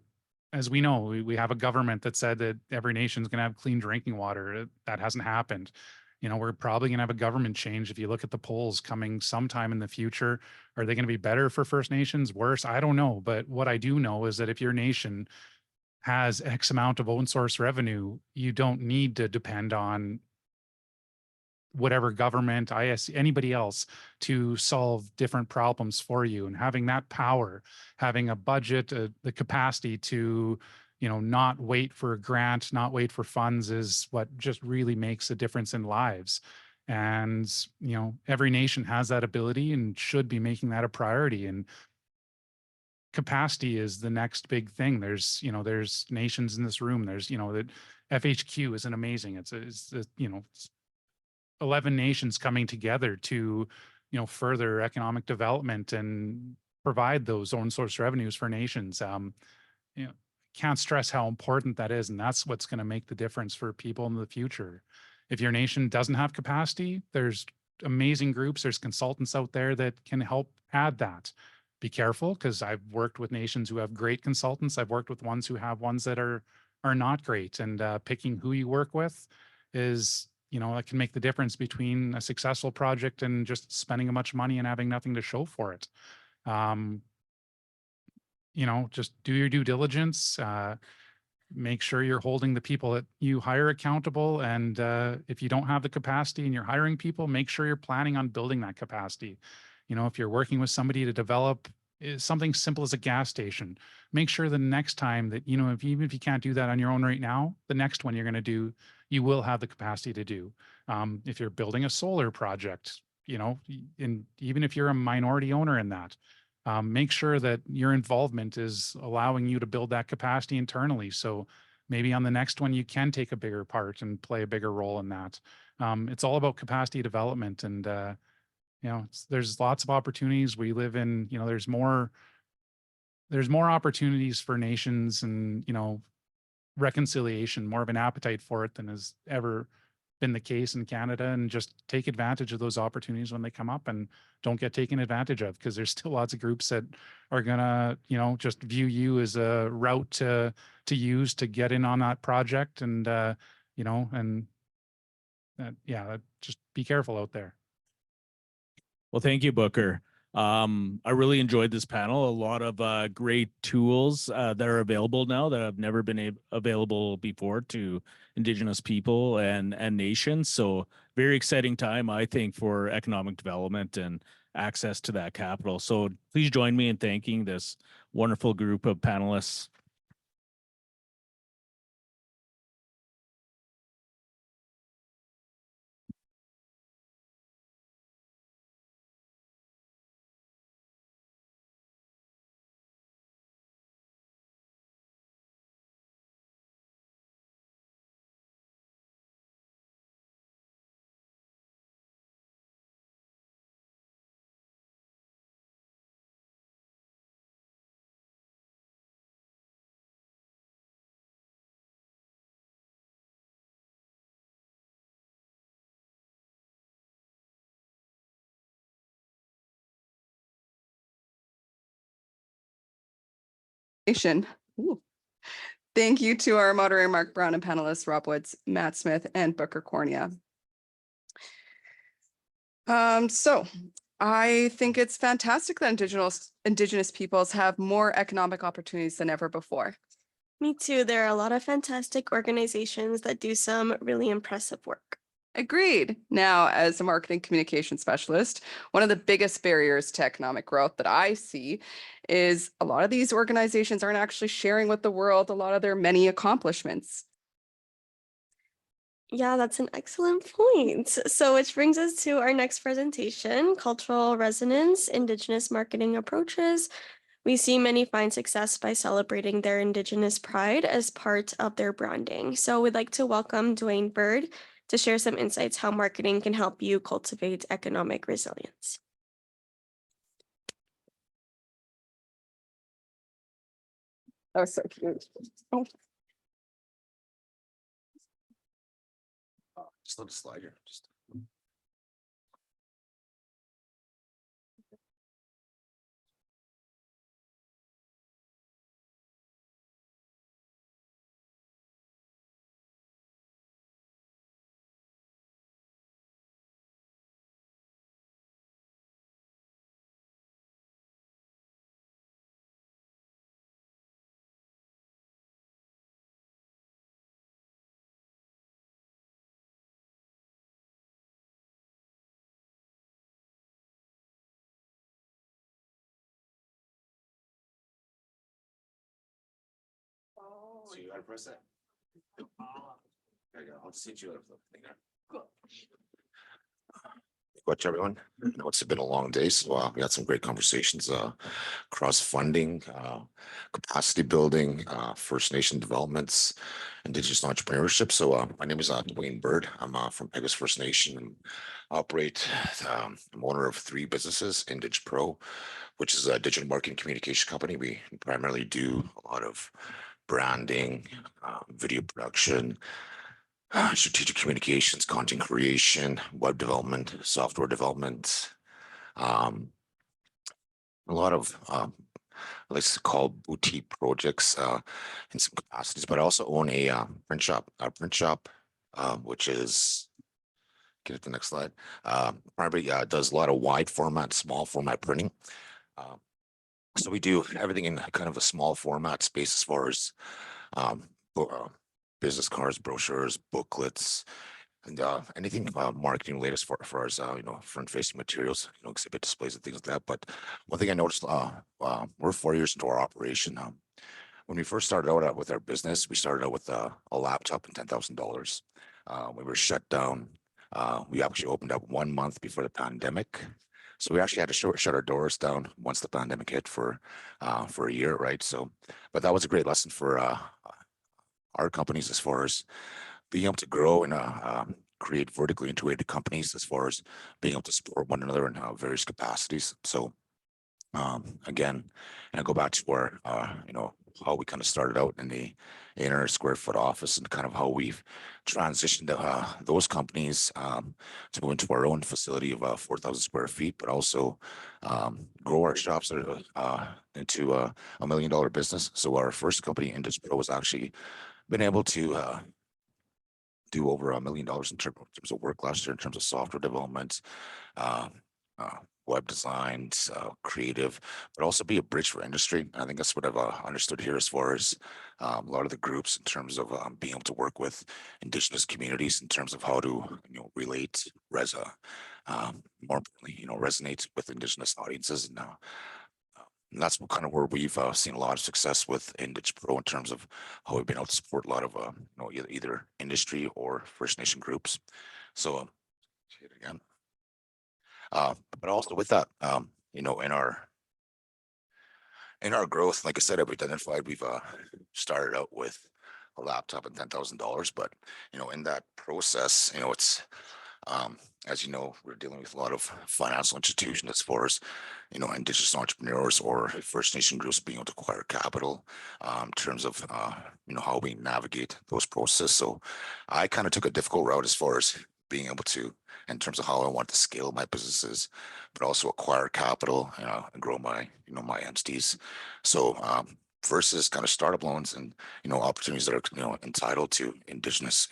as we know, we have a government that said that every nation is going to have clean drinking water. That hasn't happened. You know, we're probably going to have a government change. If you look at the polls coming sometime in the future, are they going to be better for First Nations? Worse? I don't know. But what I do know is that if your nation has X amount of own source revenue, you don't need to depend on whatever government, IS, anybody else to solve different problems for you. And having that power, having a budget, the capacity to, you know, not wait for a grant, not wait for funds is what just really makes a difference in lives. And, you know, every nation has that ability and should be making that a priority. And capacity is the next big thing. There's, you know, there's nations in this room. There's, you know, that FHQ is an amazing, it's you know, it's 11 nations coming together to, you know, further economic development and provide those own source revenues for nations. You know, can't stress how important that is. And that's what's going to make the difference for people in the future. If your nation doesn't have capacity, there's amazing groups, there's consultants out there that can help add that. Be careful, because I've worked with nations who have great consultants. I've worked with ones who have ones that are not great, and picking who you work with is, you know, that can make the difference between a successful project and just spending a bunch of money and having nothing to show for it. You know, just do your due diligence. Make sure you're holding the people that you hire accountable. And if you don't have the capacity and you're hiring people, make sure you're planning on building that capacity. You know, if you're working with somebody to develop something simple as a gas station, make sure the next time that, you know, even if you can't do that on your own right now, the next one you're going to do, you will have the capacity to do. If you're building a solar project, and even if you're a minority owner in that, make sure that your involvement is allowing you to build that capacity internally. So maybe on the next one, you can take a bigger part and play a bigger role in that. It's all about capacity development, and there's lots of opportunities. We live in, there's more opportunities for nations, and reconciliation, more of an appetite for it than has ever been the case in Canada, and just take advantage of those opportunities when they come up, and don't get taken advantage of, because there's still lots of groups that are gonna, just view you as a route to use to get in on that project. And, just be careful out there. Well, thank you, Booker. I really enjoyed this panel. A lot of great tools that are available now that have never been available before to Indigenous people and nations. So very exciting time, I think, for economic development and access to that capital. So please join me in thanking this wonderful group of panelists. Ooh. Thank you to our moderator, Mark Brown, and panelists, Rob Woods, Matt Smith, and Booker Cornea. So I think it's fantastic that Indigenous peoples have more economic opportunities than ever before. Me too. There are a lot of fantastic organizations that do some really impressive work. Agreed. Now, as a marketing communication specialist, one of the biggest barriers to economic growth that I see is a lot of these organizations aren't actually sharing with the world a lot of their many accomplishments. Yeah, that's an excellent point. So which brings us to our next presentation, Cultural Resonance, Indigenous Marketing Approaches. We see many find success by celebrating their Indigenous pride as part of their branding. So we'd like to welcome Dwayne Bird to share some insights how marketing can help you cultivate economic resilience. Oh, so cute. Oh. Just let it slide here. Just. So you gotta press that. There you go. I'll just hit you up. Cool. Watch everyone. I know it's been a long day, so we had some great conversations, cross funding, capacity building, First Nation developments, Indigenous entrepreneurship. So my name is Dwayne Bird. I'm from Pegasus First Nation. I operate, I'm owner of 3 businesses, Indig Pro, which is a digital marketing communication company. We primarily do a lot of branding, video production, strategic communications, content creation, web development, software development, a lot of let's call boutique projects in some capacities, but I also own a print shop, which is, get it to the next slide, primarily does a lot of wide format, small format printing. So we do everything in kind of a small format space as far as business cards, brochures, booklets, and anything marketing related as far as front facing materials, exhibit displays and things like that. But one thing I noticed, we're 4 years into our operation. When we first started out with our business, we started out with a laptop and $10,000. We were shut down We actually opened up 1 month before the pandemic. So we actually had to shut our doors down once the pandemic hit for a year, right? So, but that was a great lesson for our companies as far as being able to grow and create vertically integrated companies as far as being able to support one another in various capacities. So again, and I go back to where how we kind of started out in the 800 square foot office and kind of how we've transitioned those companies to go into our own facility of 4,000 square feet, but also grow our shops into a $1 million business. So our first company, Indus Pro, was actually been able to do over $1 million in terms of work last year in terms of software development, web designs, creative, but also be a bridge for industry. And I think that's what I've understood here as far as a lot of the groups in terms of being able to work with Indigenous communities in terms of how to relate, more importantly, resonate with Indigenous audiences. And that's what kind of where we've seen a lot of success with Indus Pro in terms of how we've been able to support a lot of either industry or First Nation groups. So say it again. But also with that, in our growth, like I said, we've identified we've started out with a laptop and $10,000, but in that process, it's as you know, we're dealing with a lot of financial institutions as far as Indigenous entrepreneurs or First Nation groups being able to acquire capital in terms of how we navigate those processes. So I kind of took a difficult route as far as being able to, in terms of how I want to scale my businesses, but also acquire capital and grow my my entities. So versus kind of startup loans and opportunities that are entitled to Indigenous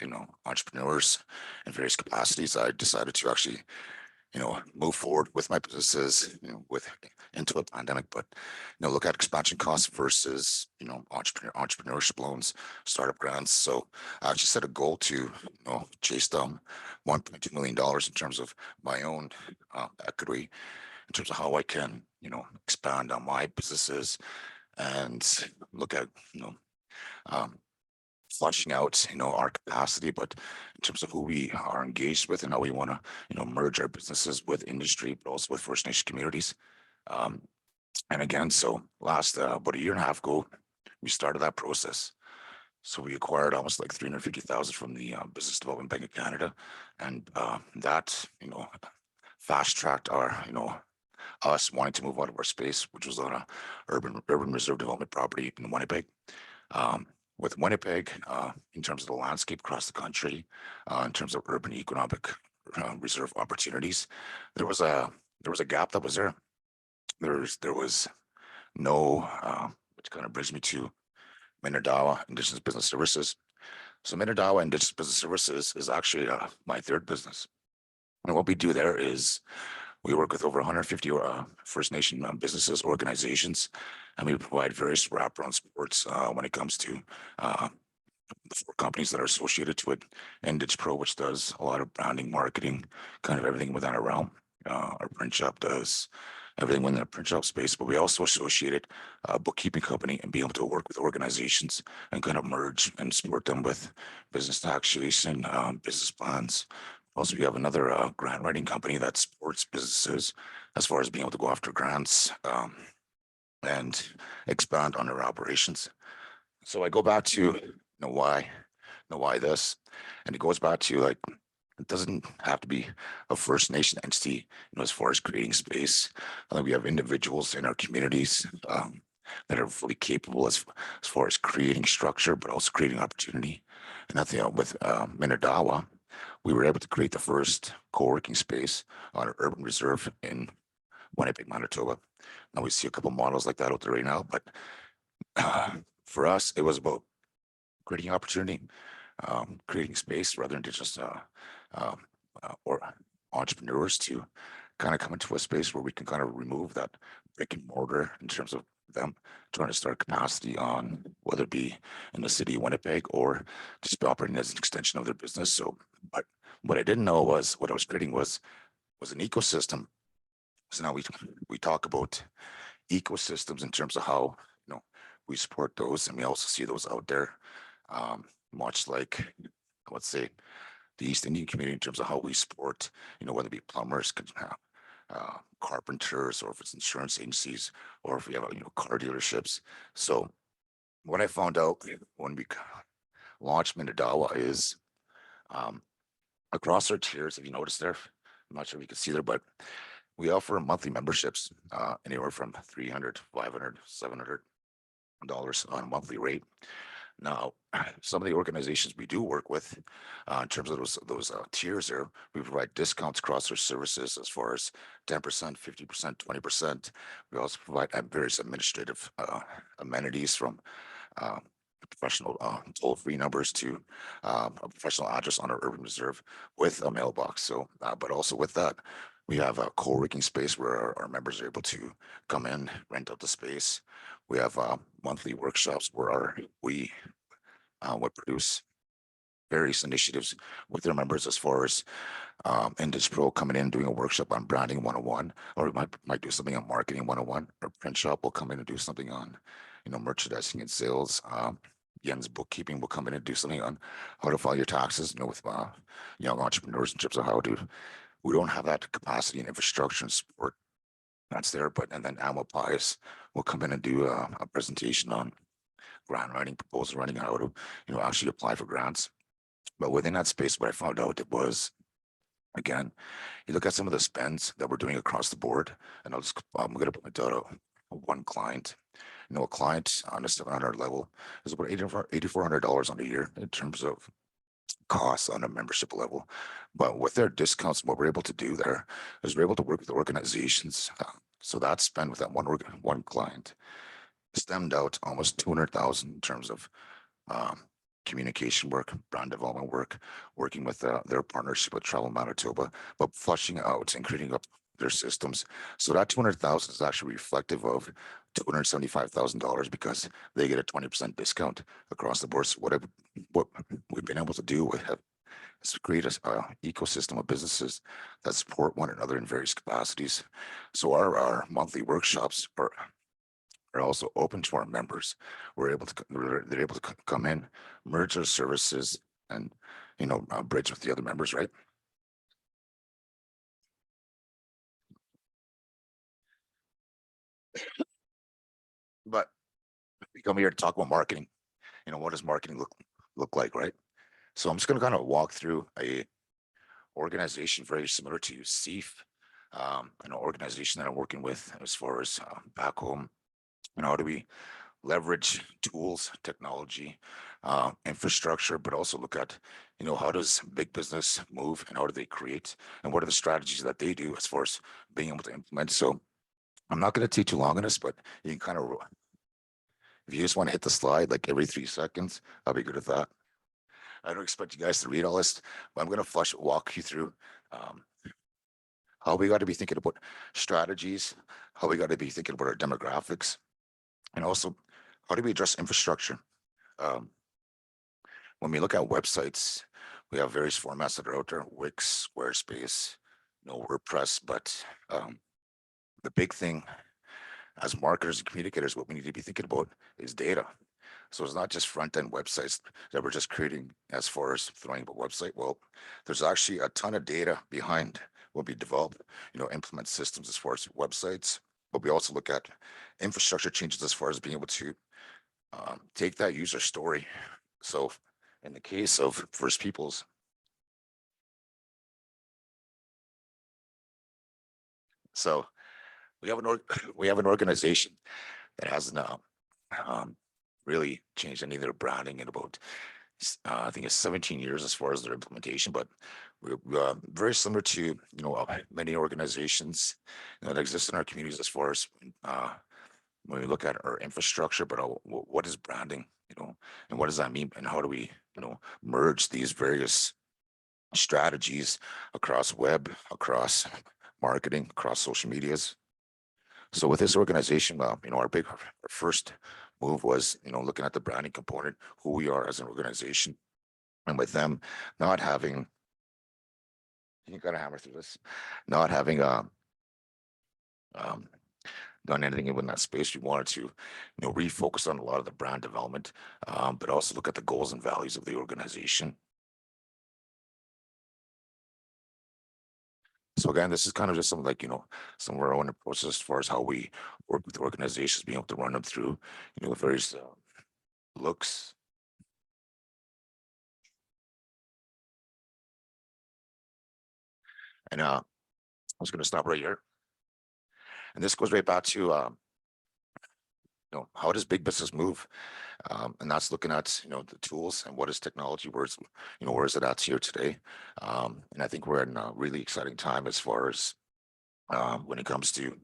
entrepreneurs in various capacities, I decided to actually move forward with my businesses with into a pandemic, but look at expansion costs versus entrepreneurship loans, startup grants. So I actually set a goal to chase down $1.2 million in terms of my own equity, in terms of how I can expand on my businesses and look at fleshing out our capacity, but in terms of who we are engaged with and how we want to merge our businesses with industry, but also with First Nation communities. And again, so last about a year and a half ago, we started that process. So we acquired almost like 350,000 from the Business Development Bank of Canada, and that fast tracked our us wanting to move out of our space, which was on a urban reserve development property in Winnipeg. With Winnipeg, in terms of the landscape across the country, in terms of urban economic reserve opportunities, there was a gap that was there. There was no, which kind of brings me to Minadawa Indigenous Business Services. So Minadawa Indigenous Business Services is actually my third business, and what we do there is we work with over 150 First Nation businesses, organizations, and we provide various wraparound supports when it comes to the 4 companies that are associated to it. Indus Pro, which does a lot of branding, marketing, kind of everything within our realm. Our print shop does everything within the print shop space, but we also associated a bookkeeping company and be able to work with organizations and kind of merge and support them with business taxation, business plans. Also, we have another grant writing company that supports businesses as far as being able to go after grants and expand on their operations. So I go back to why this, and it goes back to like, it doesn't have to be a First Nation entity, as far as creating space. I think we have individuals in our communities that are fully capable as far as creating structure, but also creating opportunity. And I think with Minadawa, we were able to create the first co-working space on an urban reserve in Winnipeg, Manitoba. Now we see a couple models like that out there right now, but for us, it was about creating opportunity, creating space for other Indigenous or entrepreneurs to kind of come into a space where we can kind of remove that brick and mortar in terms of them trying to start capacity on whether it be in the city of Winnipeg or just operating as an extension of their business. So, but what I didn't know was what I was creating was an ecosystem. So now we talk about ecosystems in terms of how we support those, and we also see those out there, much like, let's say, the East Indian community in terms of how we support, whether it be plumbers, carpenters, or if it's insurance agencies, or if we have, car dealerships. So what I found out when we launched Minadawa is across our tiers, if you notice there, I'm not sure if you can see there, but we offer monthly memberships anywhere from $300, $500, $700 on a monthly rate. Now, some of the organizations we do work with, in terms of those tiers there, we provide discounts across our services as far as 10%, 50%, 20%. We also provide various administrative amenities from professional toll-free numbers to a professional address on our urban reserve with a mailbox. So, but also with that, we have a co-working space where our members are able to come in, rent out the space. We have monthly workshops where we would produce various initiatives with their members as far as Indus Pro coming in doing a workshop on branding 101, or we might do something on marketing 101, or Print Shop will come in and do something on, merchandising and sales. Yen's bookkeeping will come in and do something on how to file your taxes, with young entrepreneurs in terms of how to. We don't have that capacity and infrastructure and support that's there, and then Alma Pies will come in and do a presentation on grant writing, proposal writing, how to, actually apply for grants. But within that space, what I found out it was, again, you look at some of the spends that we're doing across the board, and I'm going to point out one client. A client on a $700 level is about $8,400 on a year in terms of costs on a membership level. But with their discounts, what we're able to do there is we're able to work with organizations. So that spend with that one client stemmed out almost 200,000 in terms of communication work, brand development work, working with their partnership with Travel Manitoba, but flushing out and creating up their systems. So that 200,000 is actually reflective of $275,000 because they get a 20% discount across the board. So what we've been able to do is create an ecosystem of businesses that support one another in various capacities. So our monthly workshops are also open to our members. They're able to come in, merge their services, and bridge with the other members, right? But we come here to talk about marketing. What does marketing look like, right? So I'm just going to kind of walk through a organization very similar to CEIF, an organization that I'm working with as far as back home. How do we leverage tools, technology, infrastructure, but also look at, how does big business move and how do they create and what are the strategies that they do as far as being able to implement. So I'm not going to take too long on this, but you can kind of, if you just want to hit the slide like every 3 seconds, I'll be good at that. I don't expect you guys to read all this, but I'm going to walk you through how we got to be thinking about strategies, how we got to be thinking about our demographics, and also how do we address infrastructure. When we look at websites, we have various formats that are out there: Wix, Squarespace, WordPress. But the big thing as marketers and communicators, what we need to be thinking about is data. So it's not just front-end websites that we're just creating as far as throwing up a website. Well, there's actually a ton of data behind what we develop, implement systems as far as websites, but we also look at infrastructure changes as far as being able to take that user story. So in the case of First Peoples, so we have an organization that hasn't really changed any of their branding in about I think it's 17 years as far as their implementation, but we're very similar to many organizations that exist in our communities as far as when we look at our infrastructure. But what is branding, and what does that mean, and how do we merge these various strategies across web, across marketing, across social medias. So with this organization, our first move was, looking at the branding component, who we are as an organization, and with them not having, you gotta hammer through this, not having done anything in that space. We wanted to, refocus on a lot of the brand development, but also look at the goals and values of the organization. So again, this is kind of just some like, some of our own approaches as far as how we work with organizations, being able to run them through, various looks. And I was going to stop right here. And this goes right back to, how does big business move? And that's looking at, the tools and what is technology, where is it at here today? And I think we're in a really exciting time as far as when it comes to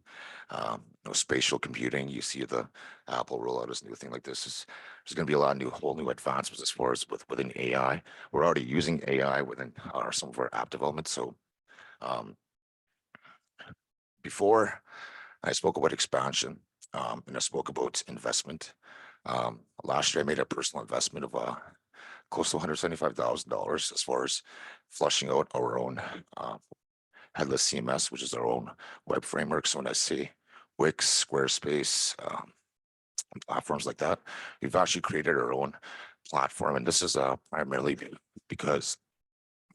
spatial computing. You see the Apple roll out this new thing like this. There's going to be a lot of whole new advancements as far as within AI. We're already using AI within some of our app development. So before I spoke about expansion, and I spoke about investment. Last year I made a personal investment of close to $175,000 as far as flushing out our own headless CMS, which is our own web framework. So when I say Wix, Squarespace, platforms like that, we've actually created our own platform. And this is primarily because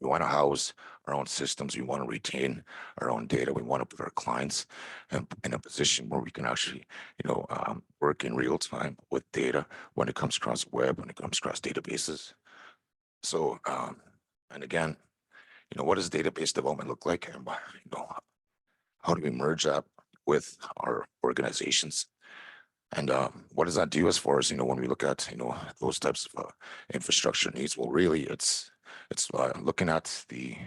we want to house our own systems. We want to retain our own data. We want to put our clients in a position where we can actually, work in real time with data when it comes across web, when it comes across databases. So, and again, what does database development look like? And, how do we merge that with our organizations? And what does that do as far as, when we look at, those types of infrastructure needs? Well, really, it's looking at the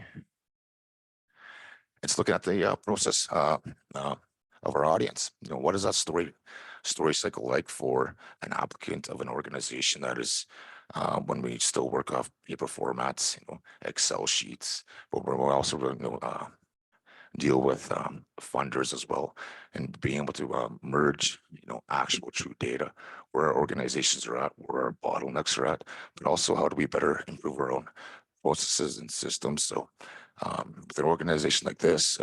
process of our audience. What is that story cycle like for an applicant of an organization that is when we still work off paper formats, Excel sheets, but we're also deal with funders as well, and being able to merge actual true data, where our organizations are at, where our bottlenecks are at, but also how do we better improve our own processes and systems. So with an organization like this,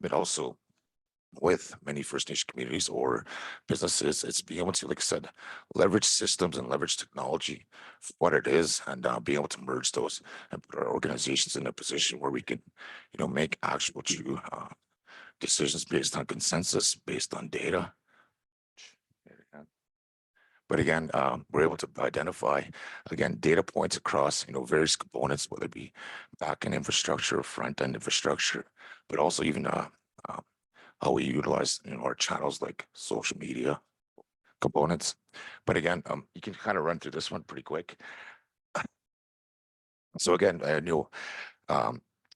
but also with many First Nation communities or businesses, it's being able to, like I said, leverage systems and leverage technology for what it is, and being able to merge those and put our organizations in a position where we can, make actual true decisions based on consensus, based on data. But again, we're able to identify, again, data points across, various components, whether it be back-end infrastructure, front-end infrastructure, but also even how we utilize, our channels like social media components. But again, you can kind of run through this one pretty quick. So again,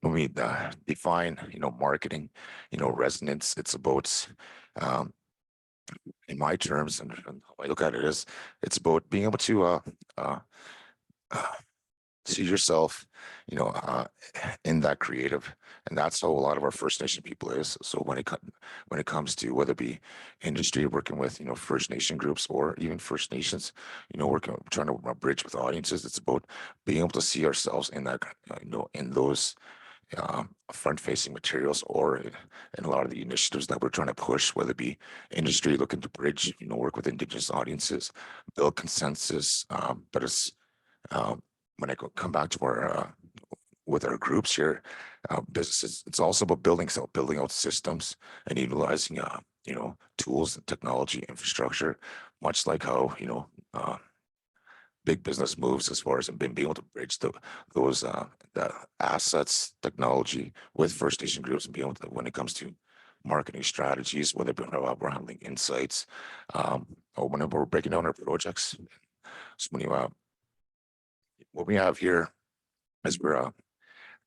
when we define, marketing, resonance, it's about, in my terms, and how I look at it is, it's about being able to see yourself, in that creative, and that's how a lot of our First Nation people is. So when it comes to whether it be industry working with, First Nation groups or even First Nations, trying to bridge with audiences, it's about being able to see ourselves in that, in those front-facing materials, or in a lot of the initiatives that we're trying to push, whether it be industry looking to bridge, work with Indigenous audiences, build consensus, but it's when I come back to our with our groups here, businesses, it's also about building out systems and utilizing tools and technology infrastructure, much like how big business moves as far as being able to bridge those the assets, technology with First Nation groups, and be able to, when it comes to marketing strategies, whether we're handling insights, or whenever we're breaking down our projects. So when what we have here is we're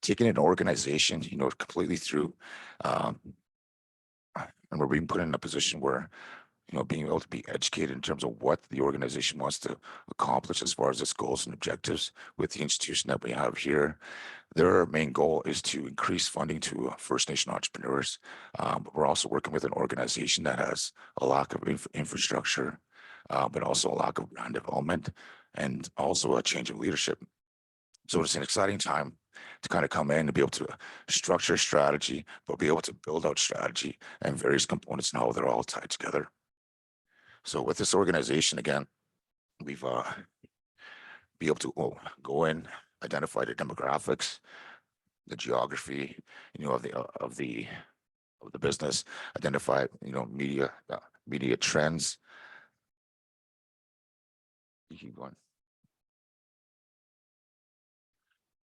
taking an organization, completely through, and we're being put in a position where, being able to be educated in terms of what the organization wants to accomplish as far as its goals and objectives with the institution that we have here. Their main goal is to increase funding to First Nation entrepreneurs, but we're also working with an organization that has a lack of infrastructure, but also a lack of brand development, and also a change of leadership. So it's an exciting time to kind of come in and be able to structure strategy, but be able to build out strategy and various components and how they're all tied together. So with this organization, again, we've be able to go in, identify the demographics, the geography, of the business, identify, media trends. You keep going.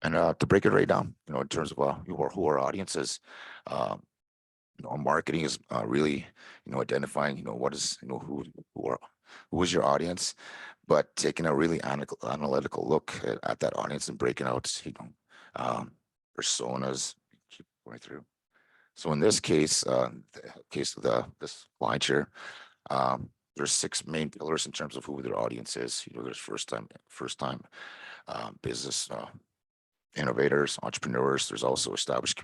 And to break it right down, in terms of who our audience is, marketing is really, identifying, what is, who is your audience, but taking a really analytical look at that audience and breaking out, personas. Keep going through. So in this case, the case of this slide here, there's 6 main pillars in terms of who their audience is. There's first time business innovators, entrepreneurs. There's also established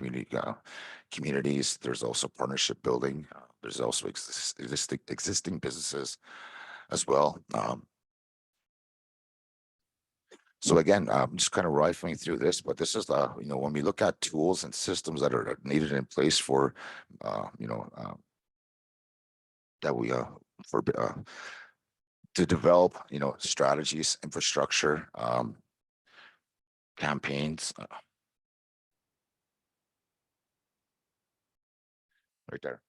communities. There's also partnership building. There's also existing businesses as well. So again, I'm just kind of rifling through this, but this is when we look at tools and systems that are needed in place for, that we for to develop, strategies, infrastructure, campaigns. Right there.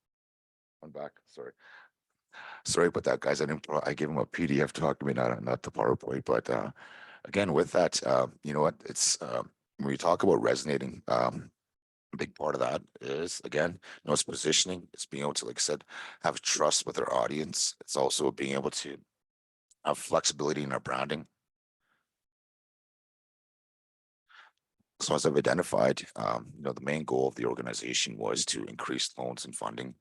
I'm back. Sorry about that, guys. I gave him a PDF talk to me, not the PowerPoint. But again, with that, you know what? It's when we talk about resonating, a big part of that is, again, it's positioning. It's being able to, like I said, have trust with our audience. It's also being able to have flexibility in our branding. So as I've identified, the main goal of the organization was to increase loans and funding,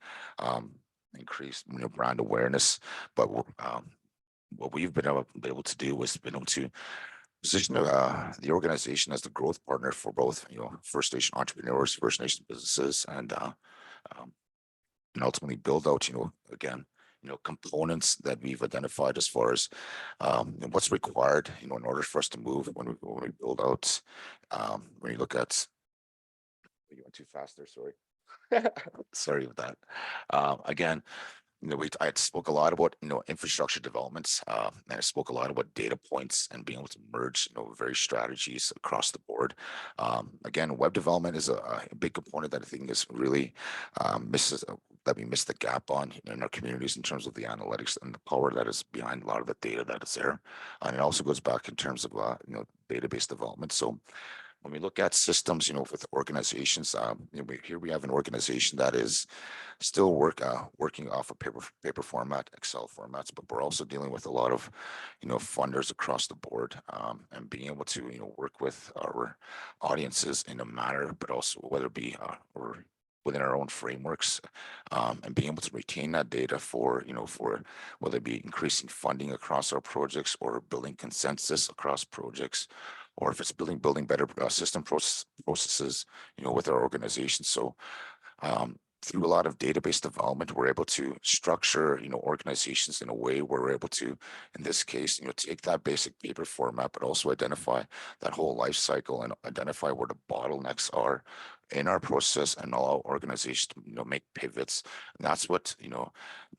increase brand awareness. But what we've been able to do was been able to position the organization as the growth partner for both First Nation entrepreneurs, First Nation businesses, and ultimately build out again components that we've identified as far as what's required in order for us to move when we build out. When you look at, you went too fast there, sorry. Sorry with that. Again, I spoke a lot about infrastructure developments, and I spoke a lot about data points and being able to merge various strategies across the board. Again, web development is a big component that I think is really that we missed the gap on in our communities in terms of the analytics and the power that is behind a lot of the data that is there. And it also goes back in terms of database development. So when we look at systems, with organizations, here we have an organization that is still working off of paper format, Excel formats, but we're also dealing with a lot of, funders across the board, and being able to, work with our audiences in a manner, but also whether it be or within our own frameworks, and being able to retain that data for whether it be increasing funding across our projects or building consensus across projects, or if it's building better system processes, with our organization. So through a lot of database development, we're able to structure, organizations in a way where we're able to, in this case, take that basic paper format, but also identify that whole life cycle and identify where the bottlenecks are in our process and allow organizations to, make pivots. And that's what,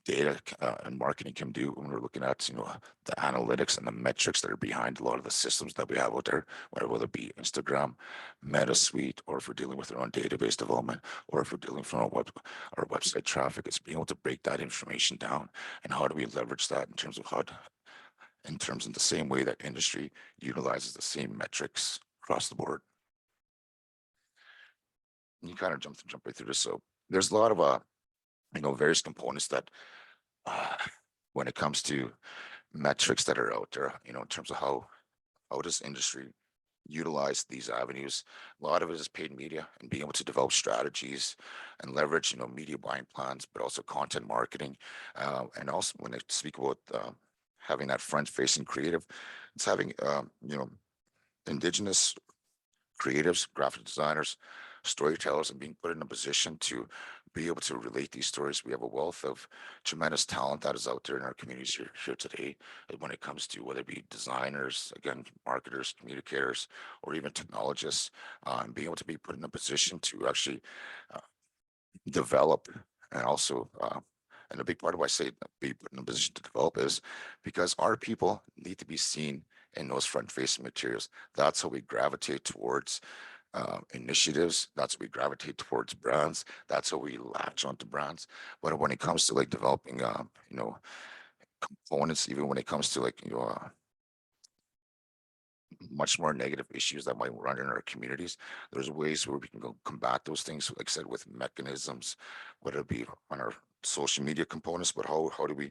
data and marketing can do when we're looking at, the analytics and the metrics that are behind a lot of the systems that we have out there, whether it be Instagram, Meta Suite, or if we're dealing with our own database development, or if we're dealing from our website traffic. It's being able to break that information down and how do we leverage that in terms of the same way that industry utilizes the same metrics across the board. You kind of jump right through this. So there's a lot of various components that when it comes to metrics that are out there, in terms of how does industry utilize these avenues. A lot of it is paid media and being able to develop strategies and leverage, media buying plans, but also content marketing. And also when I speak about having that front-facing creative, it's having, Indigenous creatives, graphic designers, storytellers, and being put in a position to be able to relate these stories. We have a wealth of tremendous talent that is out there in our communities here today when it comes to whether it be designers, again, marketers, communicators, or even technologists, and being able to be put in a position to actually develop and also and a big part of why I say be put in a position to develop is because our people need to be seen in those front-facing materials. That's how we gravitate towards initiatives. That's how we gravitate towards brands. That's how we latch onto brands. But when it comes to like developing, components, even when it comes to like, much more negative issues that might run in our communities, there's ways where we can go combat those things, like I said, with mechanisms, whether it be on our social media components, but how do we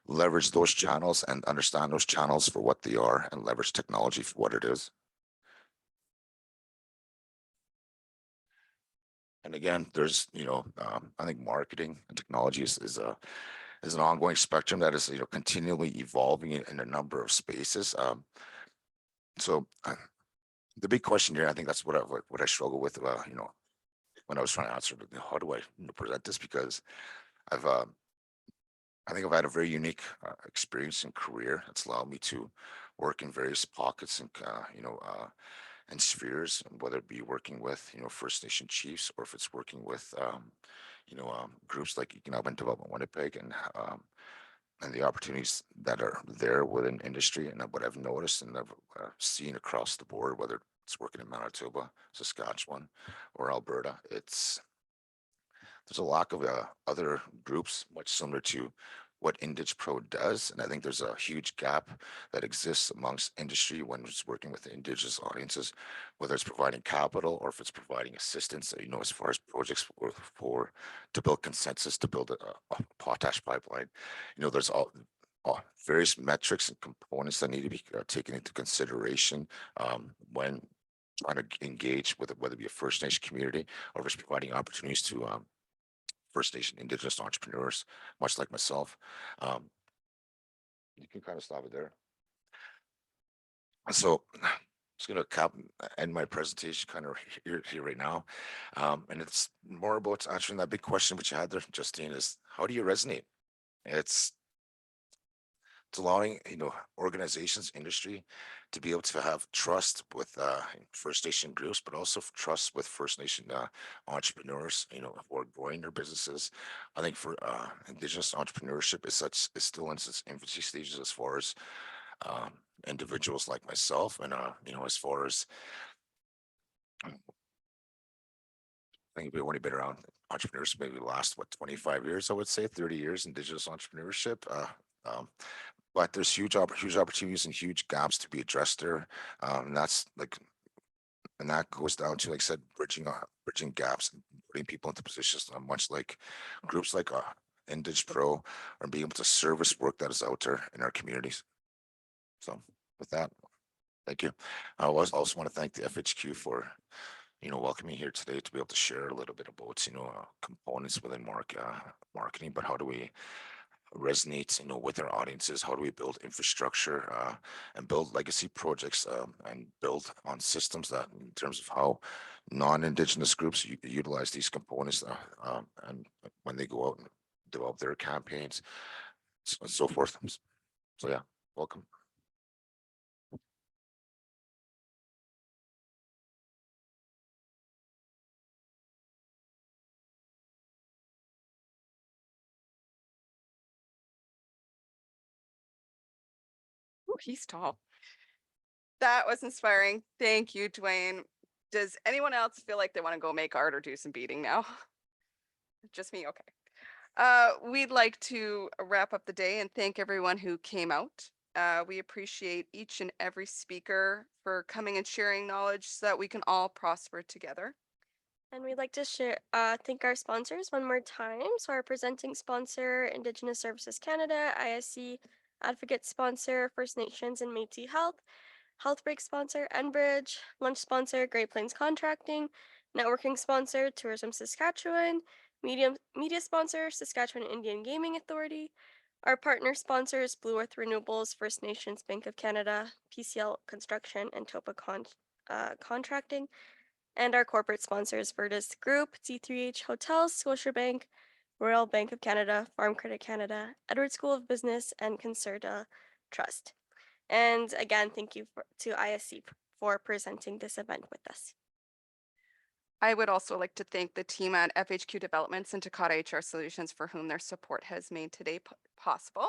leverage those channels and understand those channels for what they are and leverage technology for what it is. And again, there's, I think marketing and technology is an ongoing spectrum that is, continually evolving in a number of spaces. So the big question here, I think that's what I struggle with, when I was trying to answer, how do I present this? Because I think I've had a very unique experience and career that's allowed me to work in various pockets and spheres, and whether it be working with, First Nation chiefs, or if it's working with, groups like Economic Development Winnipeg, and the opportunities that are there within industry. And what I've noticed and I've seen across the board, whether it's working in Manitoba, Saskatchewan, or Alberta, there's a lack of other groups much similar to what Indig Pro does. And I think there's a huge gap that exists amongst industry when it's working with Indigenous audiences, whether it's providing capital or if it's providing assistance, as far as projects to build consensus, to build a potash pipeline. There's all various metrics and components that need to be taken into consideration when trying to engage with whether it be a First Nation community or if it's providing opportunities to First Nation Indigenous entrepreneurs, much like myself. You can kind of stop it there. So I'm just going to end my presentation kind of here right now. And it's more about answering that big question which you had there, Justine, is how do you resonate? It's allowing, organizations, industry to be able to have trust with First Nation groups, but also trust with First Nation entrepreneurs, who are growing their businesses. I think for Indigenous entrepreneurship is still in its infancy stages as far as individuals like myself, and as far as I think we've only been around entrepreneurs maybe the last 25 years, I would say 30 years Indigenous entrepreneurship. But there's huge opportunities and huge gaps to be addressed there. And that goes down to, like I said, bridging gaps and putting people into positions, much like groups like Indig Pro, are being able to service work that is out there in our communities. So with that, thank you. I also want to thank the FHQ for, welcoming me here today to be able to share a little bit about, components within marketing, but how do we resonate, with our audiences? How do we build infrastructure and build legacy projects and build on systems that, in terms of how non-Indigenous groups utilize these components and when they go out and develop their campaigns, and so forth. So yeah, welcome. Ooh, he's tall. That was inspiring. Thank you, Dwayne. Does anyone else feel like they want to go make art or do some beading now? Just me? Okay. We'd like to wrap up the day and thank everyone who came out. We appreciate each and every speaker for coming and sharing knowledge so that we can all prosper together. And we'd like to thank our sponsors one more time. So our presenting sponsor, Indigenous Services Canada, ISC Advocate sponsor, First Nations and Métis Health, Health Break sponsor, Enbridge, lunch sponsor, Great Plains Contracting, networking sponsor, Tourism Saskatchewan, media sponsor, Saskatchewan Indian Gaming Authority. Our partner sponsors, Blue Earth Renewables, First Nations Bank of Canada, PCL Construction, and Topa Contracting. And our corporate sponsors, Vertis Group, C3H Hotels, Scotiabank, Royal Bank of Canada, Farm Credit Canada, Edward School of Business, and Concerta Trust. And again, thank you to ISC for presenting this event with us. I would also like to thank the team at FHQ Developments and Takata HR Solutions for whom their support has made today possible.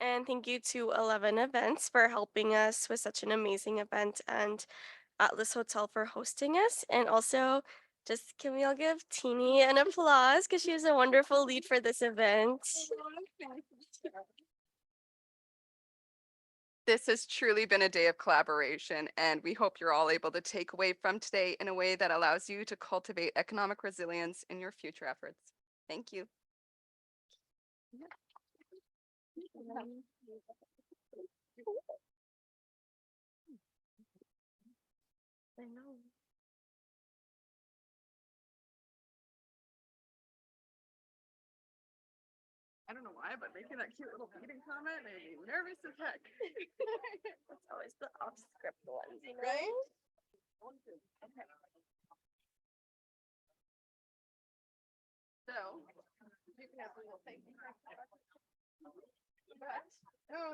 And thank you to 11 Events for helping us with such an amazing event. And Atlas Hotel for hosting us. And also, just can we all give Teeny an applause because she was a wonderful lead for this event. This has truly been a day of collaboration, and we hope you're all able to take away from today in a way that allows you to cultivate economic resilience in your future efforts. Thank you. I know. I don't know why, but making that cute little beading comment made me nervous as heck. That's always the off script ones, you know? Right? So, you can have a little thank you. But, no,